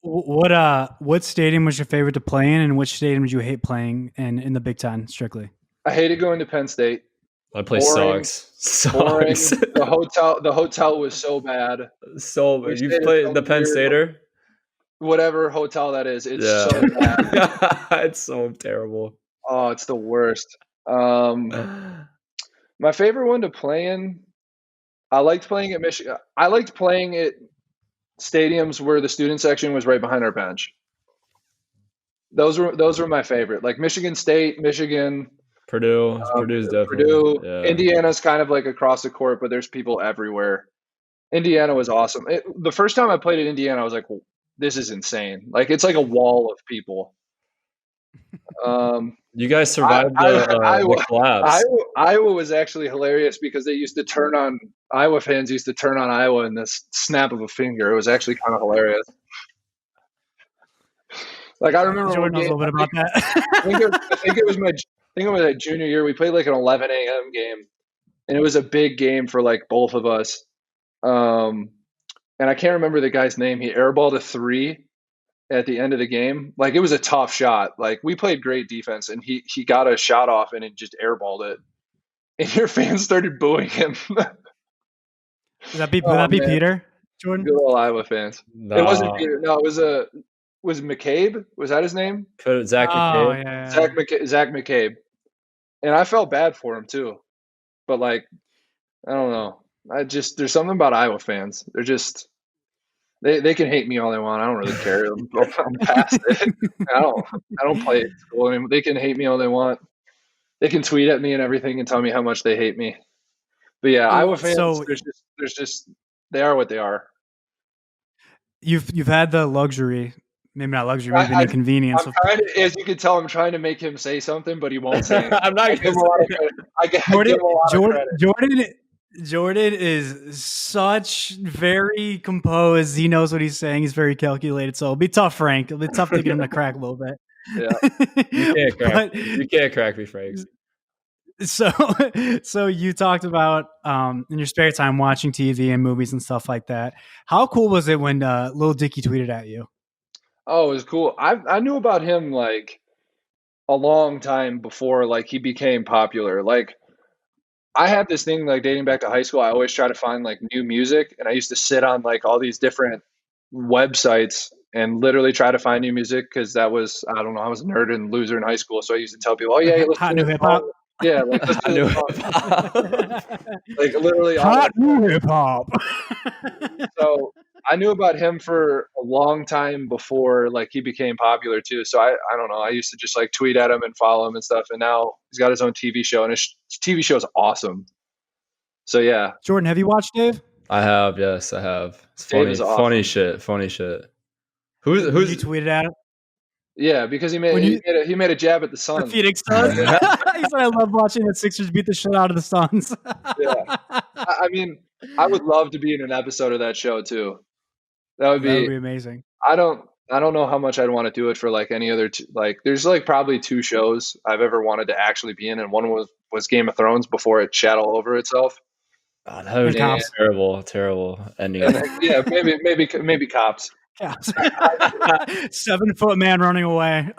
S1: What stadium was your favorite to play in, and which stadium did you hate playing in the Big Ten strictly?
S3: I hated going to Penn State.
S2: That place
S3: Boring.
S2: sucks.
S3: Boring.
S2: Sucks.
S3: The hotel was so bad.
S2: So
S3: We
S2: you've
S3: stayed at
S2: played
S3: some
S2: the Penn
S3: weird-
S2: Stater?
S3: Whatever hotel that is, it's
S2: Yeah.
S3: so bad.
S2: It's so terrible.
S3: Oh, it's the worst. My favorite one to play in, I liked playing at Michigan. I liked playing at stadiums where the student section was right behind our bench. Those were my favorite. Like Michigan State, Michigan,
S2: Purdue's definitely.
S3: Purdue,
S2: Yeah.
S3: Indiana's kind of like across the court, but there's people everywhere. Indiana was awesome. The first time I played at Indiana, I was like, well, this is insane. Like it's like a wall of people.
S2: You guys survived the collapse.
S3: Iowa was actually hilarious because Iowa fans used to turn on Iowa in this snap of a finger. It was actually kind of hilarious. Like I remember
S1: Jordan knows a little bit about that.
S3: I think it was my junior year. We played like an 11 a.m. game, and it was a big game for like both of us. And I can't remember the guy's name. He airballed a three at the end of the game. Like it was a tough shot. Like we played great defense, and he got a shot off and it just airballed it. And your fans started booing him.
S1: Would that be Peter, Jordan?
S3: Good old Iowa fans.
S2: No.
S3: It wasn't Peter. No, it was McCabe? Was that his name?
S2: Zach McCabe.
S1: Yeah.
S3: Zach McCabe. And I felt bad for him too. But like, I don't know. There's something about Iowa fans. They're just they can hate me all they want. I don't really care. I'm past it. I don't play at school anymore. They can hate me all they want. They can tweet at me and everything and tell me how much they hate me. But yeah, Iowa fans. There's just they are what they are.
S1: You've had the luxury, maybe not luxury, maybe an inconvenience.
S3: As you can tell, I'm trying to make him say something, but he won't say it.
S2: I'm not going to
S3: say
S1: Jordan is such very composed. He knows what he's saying. He's very calculated. So it'll be tough, Frank. It'll be tough to get him to crack a little bit.
S3: Yeah.
S2: You can't crack me, Frank.
S1: So you talked about in your spare time watching TV and movies and stuff like that. How cool was it when Lil Dicky tweeted at you?
S3: Oh, it was cool. I knew about him like a long time before like he became popular. Like I had this thing like dating back to high school. I always try to find like new music, and I used to sit on like all these different websites and literally try to find new music because I was a nerd and loser in high school. So I used to tell people, "Oh yeah,
S1: hot new hip hop."
S3: Yeah, like
S2: hot new hip hop.
S3: Like literally
S1: hot new hip hop.
S3: So I knew about him for a long time before like he became popular too. So I don't know. I used to just like tweet at him and follow him and stuff. And now he's got his own TV show, and his TV show is awesome. So yeah.
S1: Jordan, have you watched Dave?
S2: I have, yes, I have. It's funny,
S3: awesome.
S2: funny shit. Who's
S1: you tweeted at him?
S3: Yeah, because he made a jab at the Suns.
S1: The Phoenix Suns. He said, "I love watching the Sixers beat the shit out of the Suns."
S3: Yeah, I mean, I would love to be in an episode of that show too. That would be
S1: amazing.
S3: I don't know how much I'd want to do it for like any other like. There's like probably two shows I've ever wanted to actually be in, and one was was Game of Thrones before it shat all over itself.
S2: Oh, that was
S1: And Cops.
S2: terrible ending.
S3: And yeah, maybe Cops.
S1: Cops. 7-foot man running away.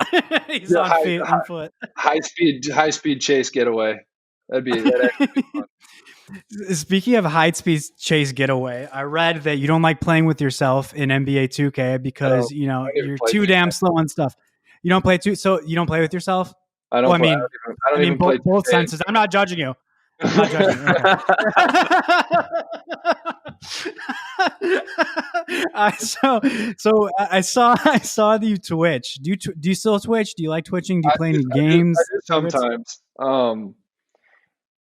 S1: He's on feet on foot.
S3: High speed chase getaway. That'd actually be fun.
S1: Speaking of high speed chase getaway, I read that you don't like playing with yourself in NBA 2K because you're too damn slow on stuff. You don't play so you don't play with yourself?
S3: I don't.
S1: Well,
S3: I don't even play
S1: both senses. I'm not judging you. I'm not judging you. So I saw you Twitch. Do you still Twitch? Do you like twitching? Do you play any games?
S3: I do sometimes.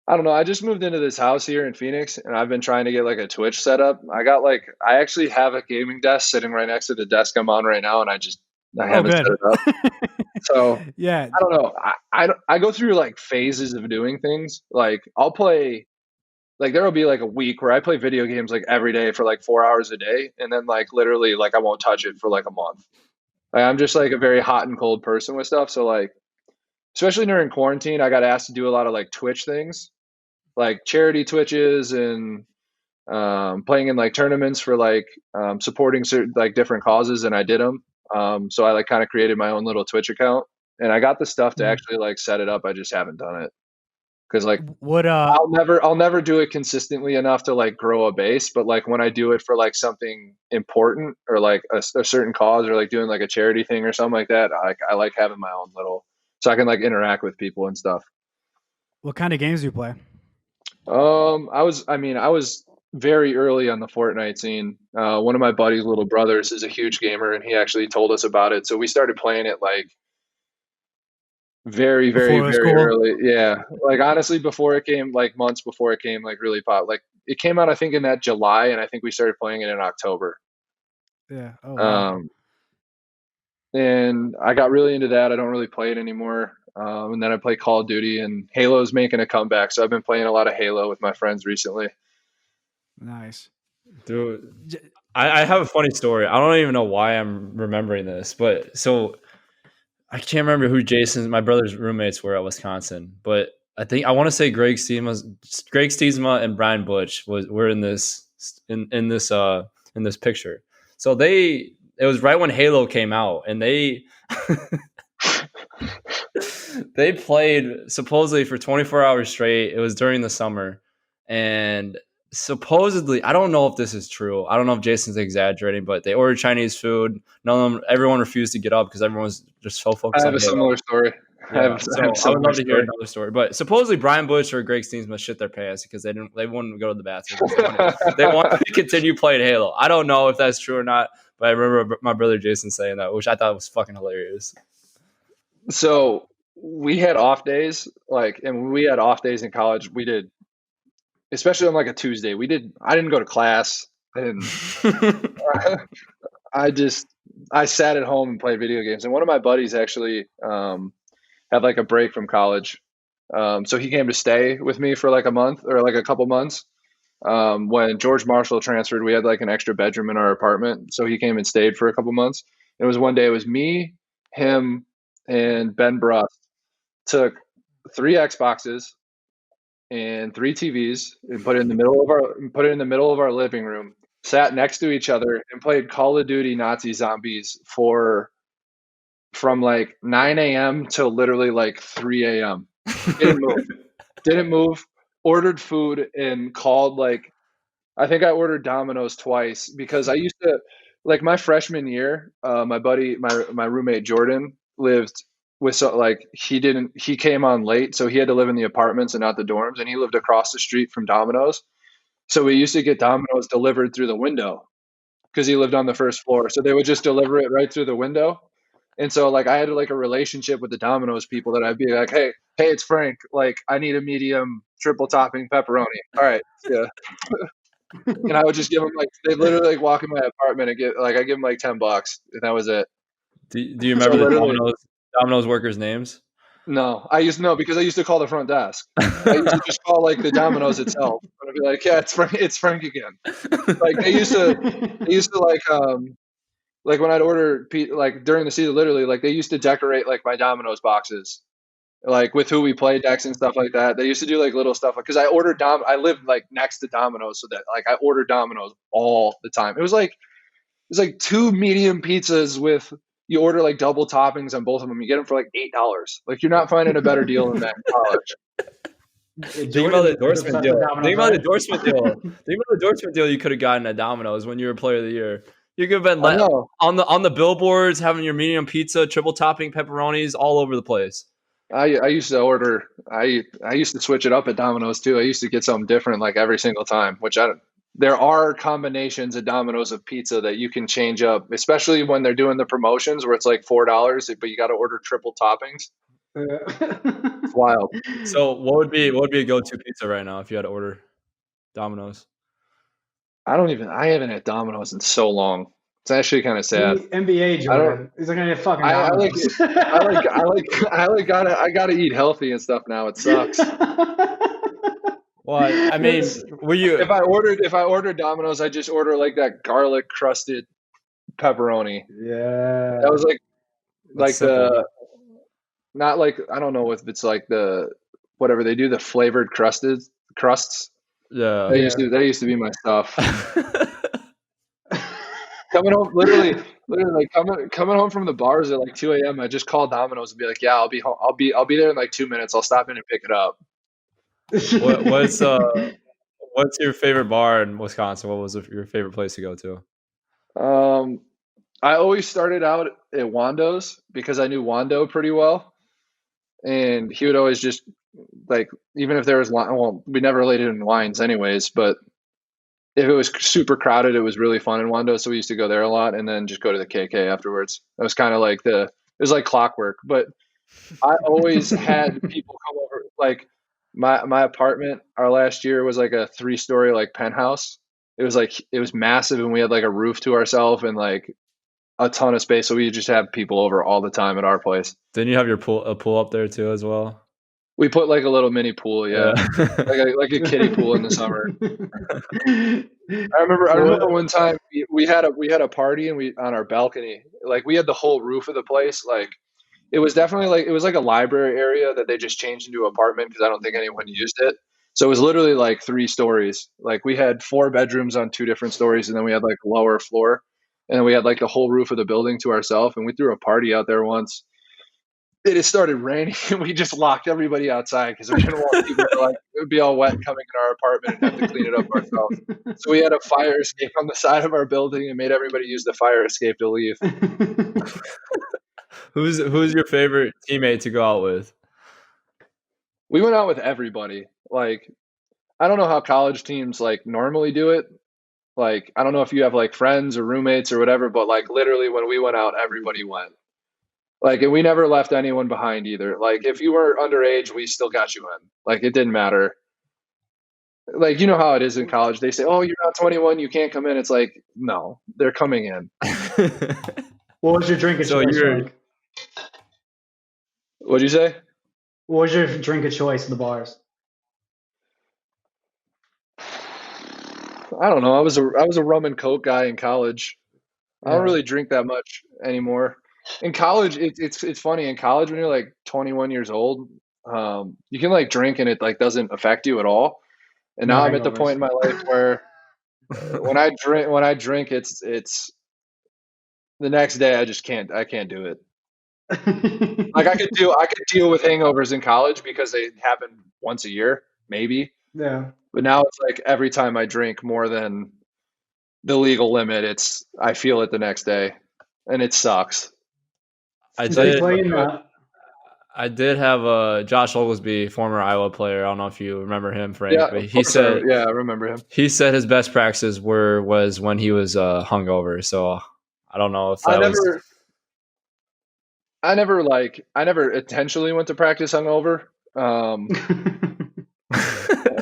S3: I don't know. I just moved into this house here in Phoenix, and I've been trying to get like a Twitch set up. I actually have a gaming desk sitting right next to the desk I'm on right now, and I haven't set it up. So
S1: yeah,
S3: I don't know. I go through like phases of doing things. Like I'll play, like there will be like a week where I play video games like every day for like 4 hours a day, and then like literally like I won't touch it for like a month. Like, I'm just like a very hot and cold person with stuff. So like, especially during quarantine, I got asked to do a lot of like Twitch things, like charity Twitches and playing in like tournaments for like supporting certain like different causes, and I did them. So I like kind of created my own little Twitch account, and I got the stuff to actually like set it up. I just haven't done it because like I'll never do it consistently enough to like grow a base. But like when I do it for like something important or like a certain cause or like doing like a charity thing or something like that, I like having my own little, so I can like interact with people and stuff.
S1: What kind of games do you play?
S3: I was very early on the Fortnite scene. One of my buddy's little brothers is a huge gamer, and he actually told us about it. So we started playing it like very early. Yeah, like honestly, before it came, like months before it came, like really pop. Like it came out, I think, in that July, and I think we started playing it in October.
S1: Yeah. Oh, wow.
S3: And I got really into that. I don't really play it anymore. And then I play Call of Duty, and Halo's making a comeback. So I've been playing a lot of Halo with my friends recently.
S1: Nice.
S2: Dude, I have a funny story. I don't even know why I'm remembering this, but so I can't remember who my brother's roommates were at Wisconsin, but I want to say Greg Stiesma and Brian Butch were in this picture. So it was right when Halo came out, and they they played supposedly for 24 hours straight. It was during the summer, and supposedly, I don't know if this is true. I don't know if Jason's exaggerating, but they ordered Chinese food. Everyone refused to get up because everyone was just so focused.
S3: I have a similar story.
S2: Yeah, I would love to hear another story. But supposedly Brian Butch or Greg Steensma shit their pants because they wouldn't go to the bathroom. They wanted to continue playing Halo. I don't know if that's true or not, but I remember my brother Jason saying that, which I thought was fucking hilarious.
S3: So we had off days, and when we had off days in college, we did, especially on like a Tuesday, I didn't go to class. I sat at home and played video games. And one of my buddies actually had like a break from college. So he came to stay with me for like a month or like a couple months. When George Marshall transferred, we had like an extra bedroom in our apartment. So he came and stayed for a couple months. It was one day, it was me, him, and Ben Brust took 3 Xboxes and 3 TVs and put it in the middle of our living room, sat next to each other, and played Call of Duty Nazi Zombies from like 9 a.m. till literally like 3 a.m. Didn't move. Ordered food and called I think I ordered Domino's twice because I used to, like my freshman year, my buddy, my roommate Jordan lived with he came on late, so he had to live in the apartments and not the dorms, and he lived across the street from Domino's. So we used to get Domino's delivered through the window because he lived on the first floor. So they would just deliver it right through the window. And so like I had like a relationship with the Domino's people that I'd be like, hey, it's Frank. Like I need a medium triple topping pepperoni. All right, yeah. And I would just give them they literally walk in my apartment and I give them like $10, and that was it.
S2: Do you remember the Domino's workers' names?
S3: No, because I used to call the front desk. I used to just call like the Domino's itself. And I'd be like, yeah, it's Frank again. Like they used to like when I'd order like during the season, literally like they used to decorate like my Domino's boxes like with who we play decks and stuff like that. They used to do like little stuff because I lived like next to Domino's, so that like I ordered Domino's all the time. It was like 2 medium pizzas with you order like double toppings on both of them. You get them for like $8. Like you're not finding a better deal than that in college.
S2: Think about the endorsement deal. Think about the endorsement deal. Think about the endorsement deal you could have gotten at Domino's when you were Player of the Year. You could have been on the billboards having your medium pizza, triple topping pepperonis all over the place.
S3: I used to order. I used to switch it up at Domino's too. I used to get something different like every single time. There are combinations at Domino's of pizza that you can change up, especially when they're doing the promotions where it's like $4, but you got to order triple toppings. It's wild.
S2: So what would be a go-to pizza right now if you had to order Domino's?
S3: I haven't had Domino's in so long. It's actually kind of sad.
S4: NBA Jordan. He's like, gonna fucking Domino's.
S3: I gotta eat healthy and stuff now. It sucks.
S2: Well, I mean, were you?
S3: If I ordered Domino's, I just order like that garlic crusted pepperoni.
S4: Yeah.
S3: That was
S2: That's simple.
S3: not like, I don't know if it's like the whatever they do, the flavored crusts.
S2: Yeah.
S3: That used to be my stuff. Coming home, literally like coming home from the bars at like 2 a.m. I just call Domino's and be like, yeah, I'll be home. I'll be there in like 2 minutes. I'll stop in and pick it up.
S2: What's your favorite bar in Wisconsin? What was your favorite place to go to?
S3: I always started out at Wando's because I knew Wando pretty well, and he would always just like, even if there was we never really did in lines anyways, but if it was super crowded, it was really fun in Wando, so we used to go there a lot, and then just go to the KK afterwards. That was kind of like it was like clockwork. But I always had people come over. Like my apartment, our last year was like a 3-story like penthouse. It was massive, and we had like a roof to ourselves and like a ton of space. So we just have people over all the time at our place.
S2: Didn't you have a pool up there too as well?
S3: We put like a little mini pool, yeah. like a kiddie pool in the summer. I remember one time we had a party and on our balcony, like we had the whole roof of the place. Like it was definitely like, it was like a library area that they just changed into an apartment because I don't think anyone used it. So it was literally like 3 stories. Like we had 4 bedrooms on 2 different stories, and then we had like a lower floor, and then we had like the whole roof of the building to ourselves. And we threw a party out there once. It had started raining, and we just locked everybody outside because we didn't want people to like, it would be all wet coming in our apartment and have to clean it up ourselves. So we had a fire escape on the side of our building and made everybody use the fire escape to leave.
S2: Who's your favorite teammate to go out with?
S3: We went out with everybody. Like, I don't know how college teams like normally do it. Like, I don't know if you have like friends or roommates or whatever, but like literally when we went out, everybody went. Like, and we never left anyone behind either. Like, if you were underage, we still got you in. Like, it didn't matter. Like, you know how it is in college. They say, oh, you're not 21, you can't come in. It's like, no, they're coming in.
S4: What was your drink of choice, Frank?
S3: What'd you say?
S4: What was your drink of choice at the bars?
S3: I don't know. I was a rum and Coke guy in college. I don't really drink that much anymore. In college, it's funny. In college, when you're like 21 years old, you can like drink and it like doesn't affect you at all. And now I'm at the point in my life where when I drink, it's the next day I can't do it. Like I could deal with hangovers in college because they happen once a year, maybe.
S4: Yeah.
S3: But now it's like every time I drink more than the legal limit, I feel it the next day, and it sucks.
S2: I did have Josh Oglesby, former Iowa player. I don't know if you remember him, Frank.
S3: Yeah,
S2: but he said,
S3: I remember him.
S2: He said his best practices was when he was hungover. So I don't know if that
S3: I never intentionally went to practice hungover.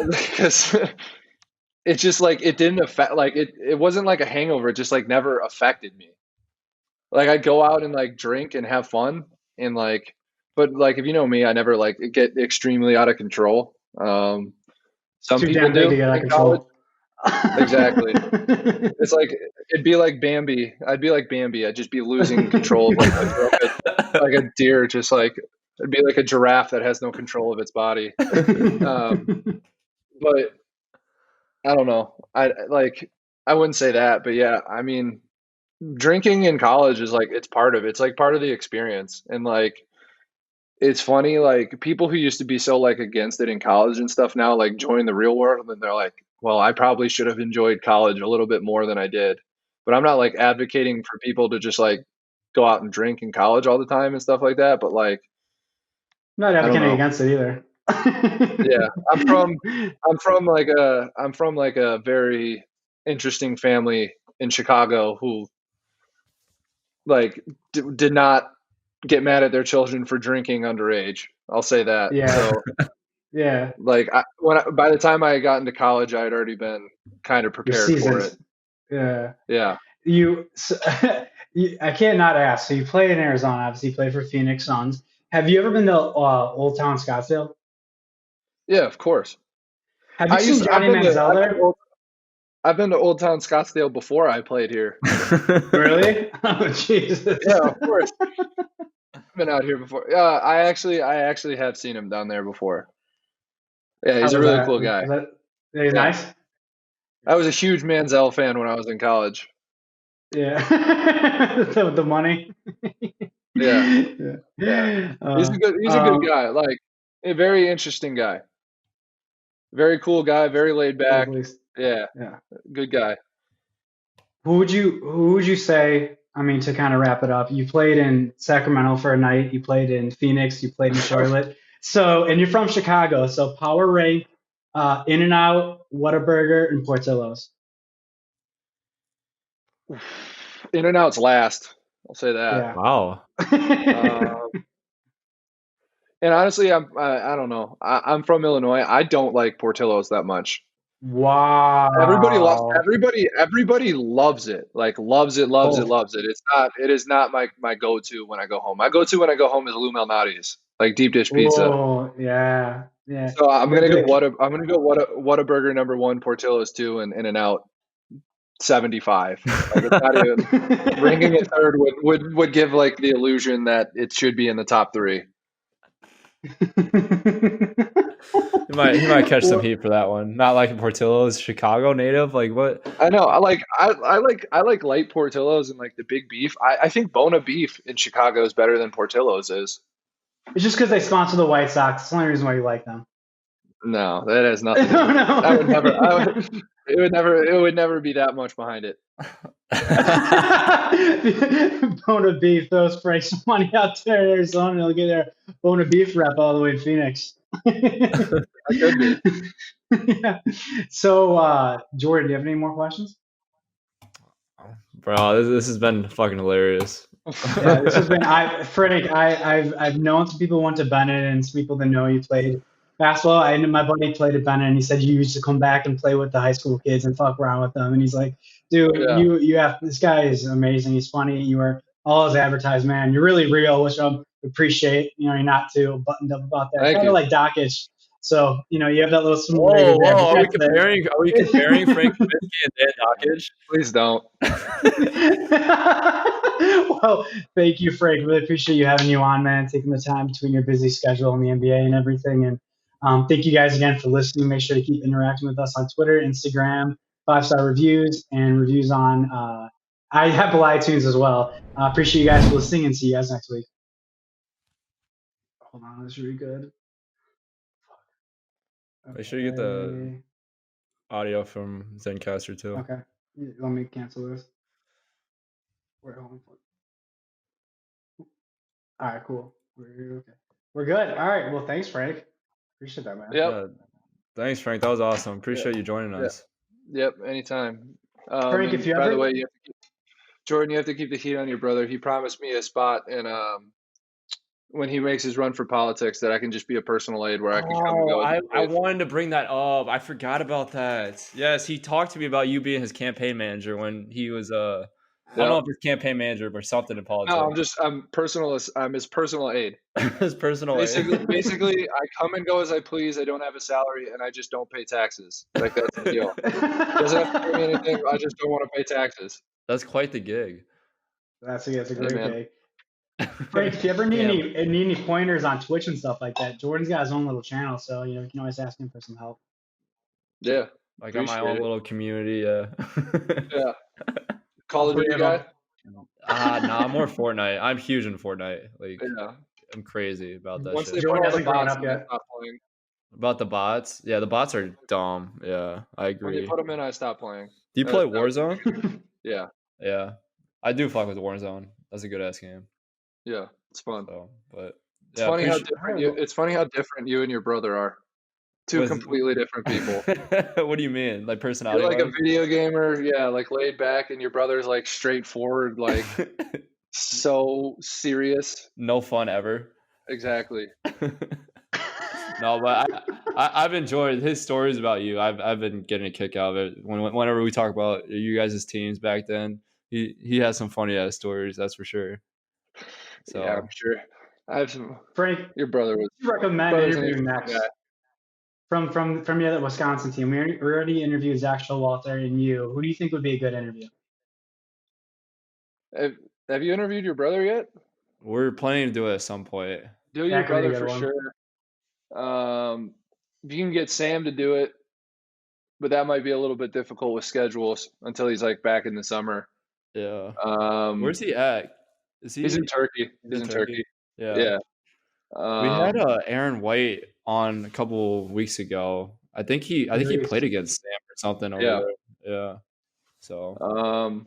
S3: Because it's just like it didn't affect, like it wasn't like a hangover. It just like never affected me. Like I'd go out and like drink and have fun and like, but like if you know me, I never like get extremely out of control. Some people do in college. Exactly. It's like it'd be like Bambi. I'd be like Bambi. I'd just be losing control of like a deer, just like It'd be like a giraffe that has no control of its body. But I don't know. I wouldn't say that, but yeah, I mean, drinking in college is like it's part of it. It's like part of the experience. And like it's funny, like people who used to be so like against it in college and stuff now like join the real world and they're like, well, I probably should have enjoyed college a little bit more than I did. But I'm not like advocating for people to just like go out and drink in college all the time and stuff like that. But like
S4: not advocating against it either.
S3: Yeah, I'm from like a very interesting family in Chicago who like did not get mad at their children for drinking underage. I'll say that.
S4: Yeah.
S3: So,
S4: yeah.
S3: Like by the time I got into college, I had already been kind of prepared for it.
S4: Yeah.
S3: Yeah.
S4: I can't not ask. So you played in Arizona. Obviously, you played for Phoenix Suns. Have you ever been to Old Town Scottsdale?
S3: Yeah, of course.
S4: Have you seen Johnny Manziel there?
S3: I've been to Old Town Scottsdale before I played here.
S4: Really? Oh, Jesus.
S3: Yeah, of course. I've been out here before. I actually have seen him down there before. Yeah, he's a really cool guy.
S4: He's nice?
S3: I was a huge Manziel fan when I was in college.
S4: Yeah. The money.
S3: Yeah. He's a good guy. Like a very interesting guy. Very cool guy, very laid back. Yeah. Good guy.
S4: Who would you say, I mean, to kind of wrap it up, you played in Sacramento for a night, you played in Phoenix, you played in Charlotte. So, and you're from Chicago, so power rank In-N-Out, Whataburger, and Portillo's.
S3: In-N-Out's last. I'll say that.
S4: Yeah.
S2: Wow.
S3: And honestly, I don't know. I'm from Illinois. I don't like Portillo's that much.
S4: Wow.
S3: Everybody loves it. Like loves it. It is not my go-to when I go home. My go-to when I go home is Lou Malnati's, like deep dish pizza.
S4: Oh, yeah. Yeah.
S3: So I'm gonna go Whataburger number 1, Portillo's 2, and In-N-Out 75. Like it's not even ranking it third would give like the illusion that it should be in the top 3.
S2: He might catch some heat for that one. Not liking Portillo's, Chicago native. Like what?
S3: I know. I like light Portillo's and like the big beef. I think Bona beef in Chicago is better than Portillo's is.
S4: It's just because they sponsor the White Sox. It's the only reason why you like them.
S3: No, that has nothing.
S4: No.
S3: I would never. It would never be that much behind it.
S4: Bona beef throws Frank some money out there in Arizona. They'll get their Bona beef rep all the way in Phoenix.
S3: I could be.
S4: Yeah. So, Jordan, do you have any more questions?
S2: Bro, this has been fucking hilarious.
S4: Yeah, this has been Frank. I've known some people who went to Bennett and some people that know you played basketball. I know my buddy played at Bennett and he said you used to come back and play with the high school kids and fuck around with them. And he's like, dude, you have this guy is amazing. He's funny. You were all his advertised, man. You're really real, which I appreciate. You know, you're not too buttoned up about that. Kind of like Dakich. So, you know, you have that little similarity there.
S2: Are we comparing Frank Kaminsky and Dan Dakich?
S3: Please don't.
S4: Well, thank you, Frank. Really appreciate you having you on, man. Taking the time between your busy schedule and the NBA and everything. And thank you guys again for listening. Make sure to keep interacting with us on Twitter, Instagram, 5-star reviews, and reviews on Apple iTunes as well. Appreciate you guys for listening and see you guys next week. Hold on, that's really good.
S2: Okay. Make sure you get the audio from Zencaster too.
S4: Okay. Let me cancel this. We're home. All right, cool. We're good. All right. Well, thanks, Frank. Appreciate that, man.
S3: Yep.
S2: Yeah. Thanks, Frank. That was awesome. Appreciate you joining us.
S3: Yep. Anytime.
S4: Frank, if you
S3: by the way, Jordan, you have to keep the heat on your brother. He promised me a spot in when he makes his run for politics that I can just be a personal aide where I can come and go.
S2: I wanted to bring that up. I forgot about that. Yes, he talked to me about you being his campaign manager when he was I don't know if it's campaign manager or something in politics.
S3: No, I'm his personal aid.
S2: His personal aid.
S3: Basically, I come and go as I please. I don't have a salary and I just don't pay taxes. Like that's the deal. Doesn't have to pay me anything. I just don't want to pay taxes.
S2: That's quite the gig.
S4: That's a great gig. Frank, if you ever need
S2: Damn.
S4: any pointers on Twitch and stuff like that, Jordan's got his own little channel, so you can always ask him for some help.
S3: Yeah.
S2: I got my
S3: Appreciate
S2: own
S3: it.
S2: little community. Yeah.
S3: Yeah. Call of
S4: All three
S3: Duty
S4: of
S3: guy?
S4: them.
S2: Nah, more Fortnite. I'm huge in Fortnite. Like,
S3: Yeah.
S2: I'm crazy about that
S3: Once
S2: shit.
S3: they
S4: Jordan
S3: put all the
S4: hasn't grown
S3: bots
S4: up
S3: in, I
S4: yet.
S3: stopped playing.
S2: About the bots? Yeah, the bots are dumb. Yeah, I
S3: When they
S2: agree.
S3: put them in, I stopped playing.
S2: Do you play
S3: That was-
S2: Warzone?
S3: Yeah.
S2: Yeah, I do fuck with Warzone. That's a good ass game.
S3: Yeah. It's fun.
S2: So, but
S3: It's
S2: yeah,
S3: funny how
S2: appreciate-
S3: different it's funny how different you and your brother are. Two
S2: Was-
S3: completely different people.
S2: What do you mean? Like personality?
S3: You're like a video gamer, yeah, like laid back, and your brother's like straightforward, like so serious.
S2: No fun ever.
S3: Exactly.
S2: No, but I've enjoyed his stories about you. I've been getting a kick out of it. Whenever we talk about you guys' teams back then, he has some funny ass stories. That's for sure. So
S3: Yeah, I'm sure. I have some.
S4: Frank,
S3: Your brother was.
S4: you recommend
S3: brother's
S4: interviewing
S3: an
S4: next?
S3: guy.
S4: From the other Wisconsin team, we already interviewed Zach Showalter and you. Who do you think would be a good interview?
S3: Have you interviewed your brother yet?
S2: we're planning to do it at some point.
S3: Do your
S4: That could be a
S3: brother
S4: good
S3: for
S4: one.
S3: sure. You can get Sam to do it, but that might be a little bit difficult with schedules until he's like back in the summer.
S2: Yeah.
S3: Where's
S2: Where's he at? Is he?
S3: He's in Turkey. He's in Turkey.
S2: Yeah.
S3: Yeah.
S2: We had Aaron White on a couple weeks ago. I think he played against Sam or something over
S3: Yeah.
S2: there. Yeah. So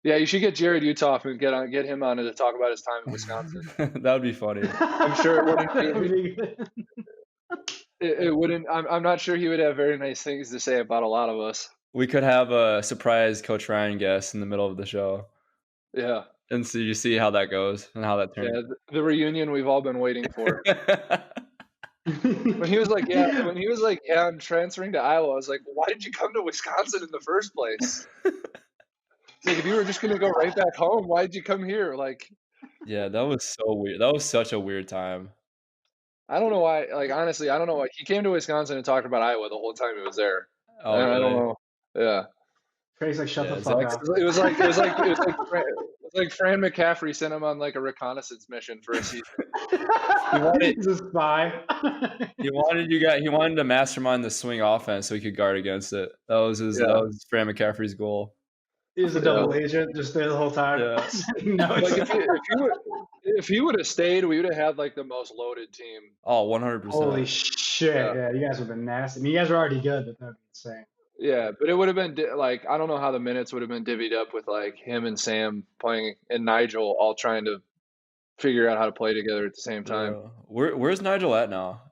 S3: yeah, you should get Jared Uthoff and get him on to talk about his time in Wisconsin.
S2: that would be funny.
S3: I'm sure it wouldn't
S4: That would
S3: be.
S4: be good.
S3: It wouldn't. I'm not sure he would have very nice things to say about a lot of us.
S2: We could have a surprise Coach Ryan guest in the middle of the show,
S3: Yeah.
S2: and so you see how that goes and how that
S3: Yeah.
S2: turns.
S3: The reunion we've all been waiting for. When he was like, yeah, I'm transferring to Iowa. I was like, well, why did you come to Wisconsin in the first place? It's like, if you were just going to go right back home, why did you come here? Like,
S2: Yeah, that was so weird. That was such a weird time.
S3: I don't know why. Like, honestly, I don't know why he came to Wisconsin and talked about Iowa the whole time he was there.
S2: Oh,
S3: I
S2: really?
S3: don't know. Yeah,
S4: Frank's like, shut
S2: Yeah,
S4: the fuck
S2: Zach's-
S4: up.
S3: it was like Fran McCaffrey sent him on like a reconnaissance mission for a season.
S4: He's a spy.
S2: He wanted to mastermind the swing offense so he could guard against it. That was
S3: Yeah.
S2: that was Fran McCaffrey's goal.
S4: He was a double agent, just there the whole time.
S2: Yeah.
S4: No,
S3: Like if he would have stayed, we would have had like the most loaded team.
S2: Oh, 100%.
S4: holy shit!
S3: Yeah.
S4: Yeah, you guys would have been nasty. I mean, you guys were already good, but that'd be insane.
S3: Yeah, but it would have been like I don't know how the minutes would have been divvied up with like him and Sam playing and Nigel all trying to figure out how to play together at the same time.
S2: Yeah. Where's Nigel at now?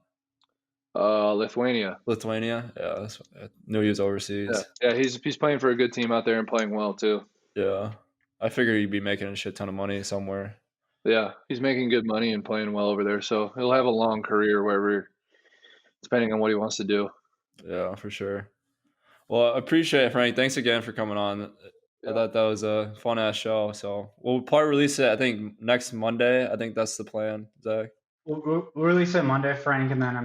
S3: Lithuania.
S2: Lithuania? Yeah, I knew he was overseas.
S3: Yeah, he's playing for a good team out there and playing well too.
S2: Yeah. I figured he'd be making a shit ton of money somewhere.
S3: Yeah, he's making good money and playing well over there, so he'll have a long career wherever, depending on what he wants to do.
S2: Yeah, for sure. Well, I appreciate it, Frank. Thanks again for coming on. I thought that was a fun ass show. So we'll probably release it, I think, next Monday. I think that's the plan, Zach.
S4: We'll release it Monday, Frank, and then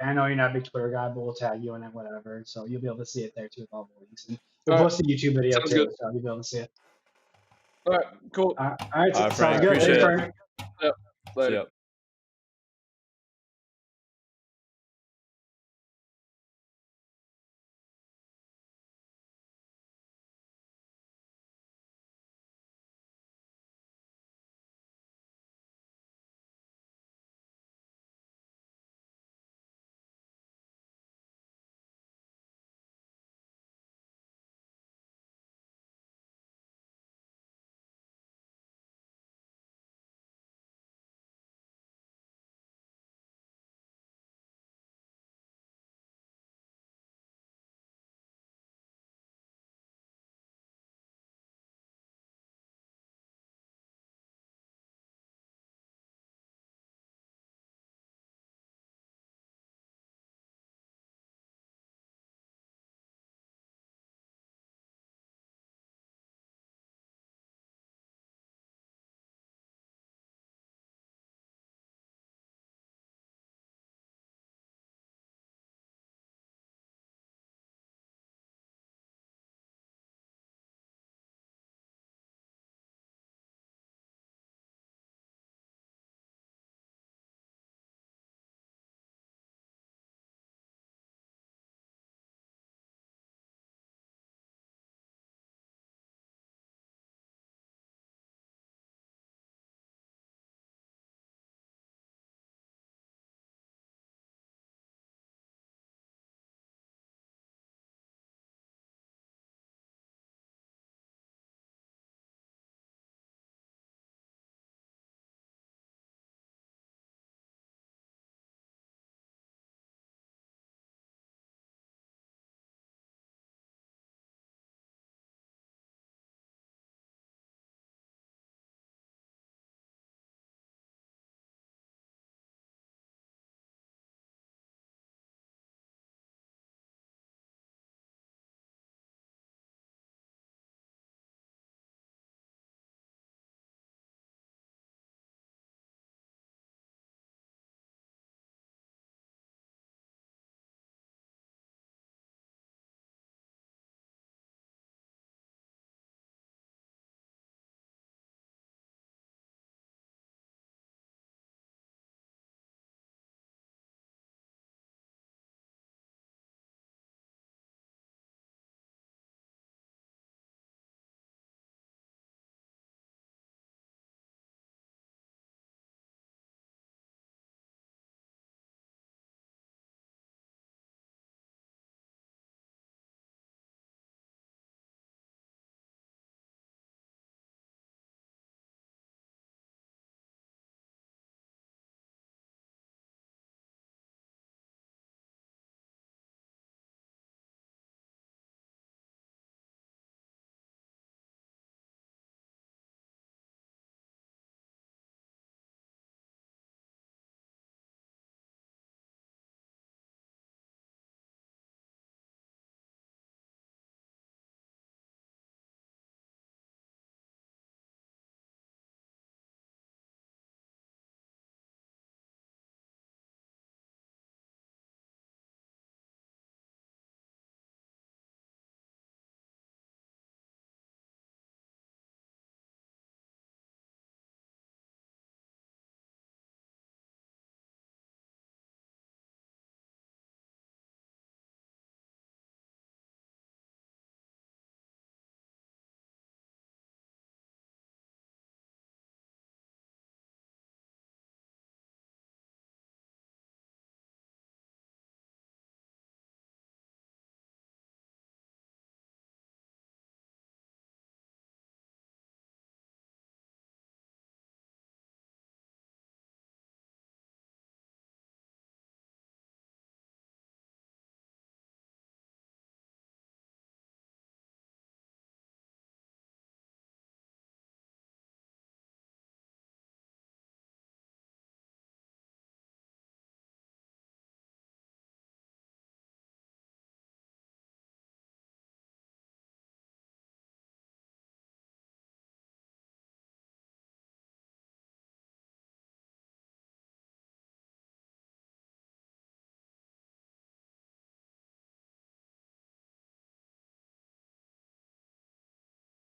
S4: I know you're not a big Twitter guy, but we'll tag you in it, whatever. So you'll be able to see it there too with all the links. And we'll
S3: All right.
S4: post a YouTube video
S3: Sounds
S4: too,
S3: good.
S4: so you'll be able to see it.
S3: All right, cool.
S4: All right,
S2: All right,
S4: sounds
S2: Frank,
S4: good.
S2: appreciate
S4: Thanks,
S2: it.
S4: Frank.
S3: Later.
S2: See ya.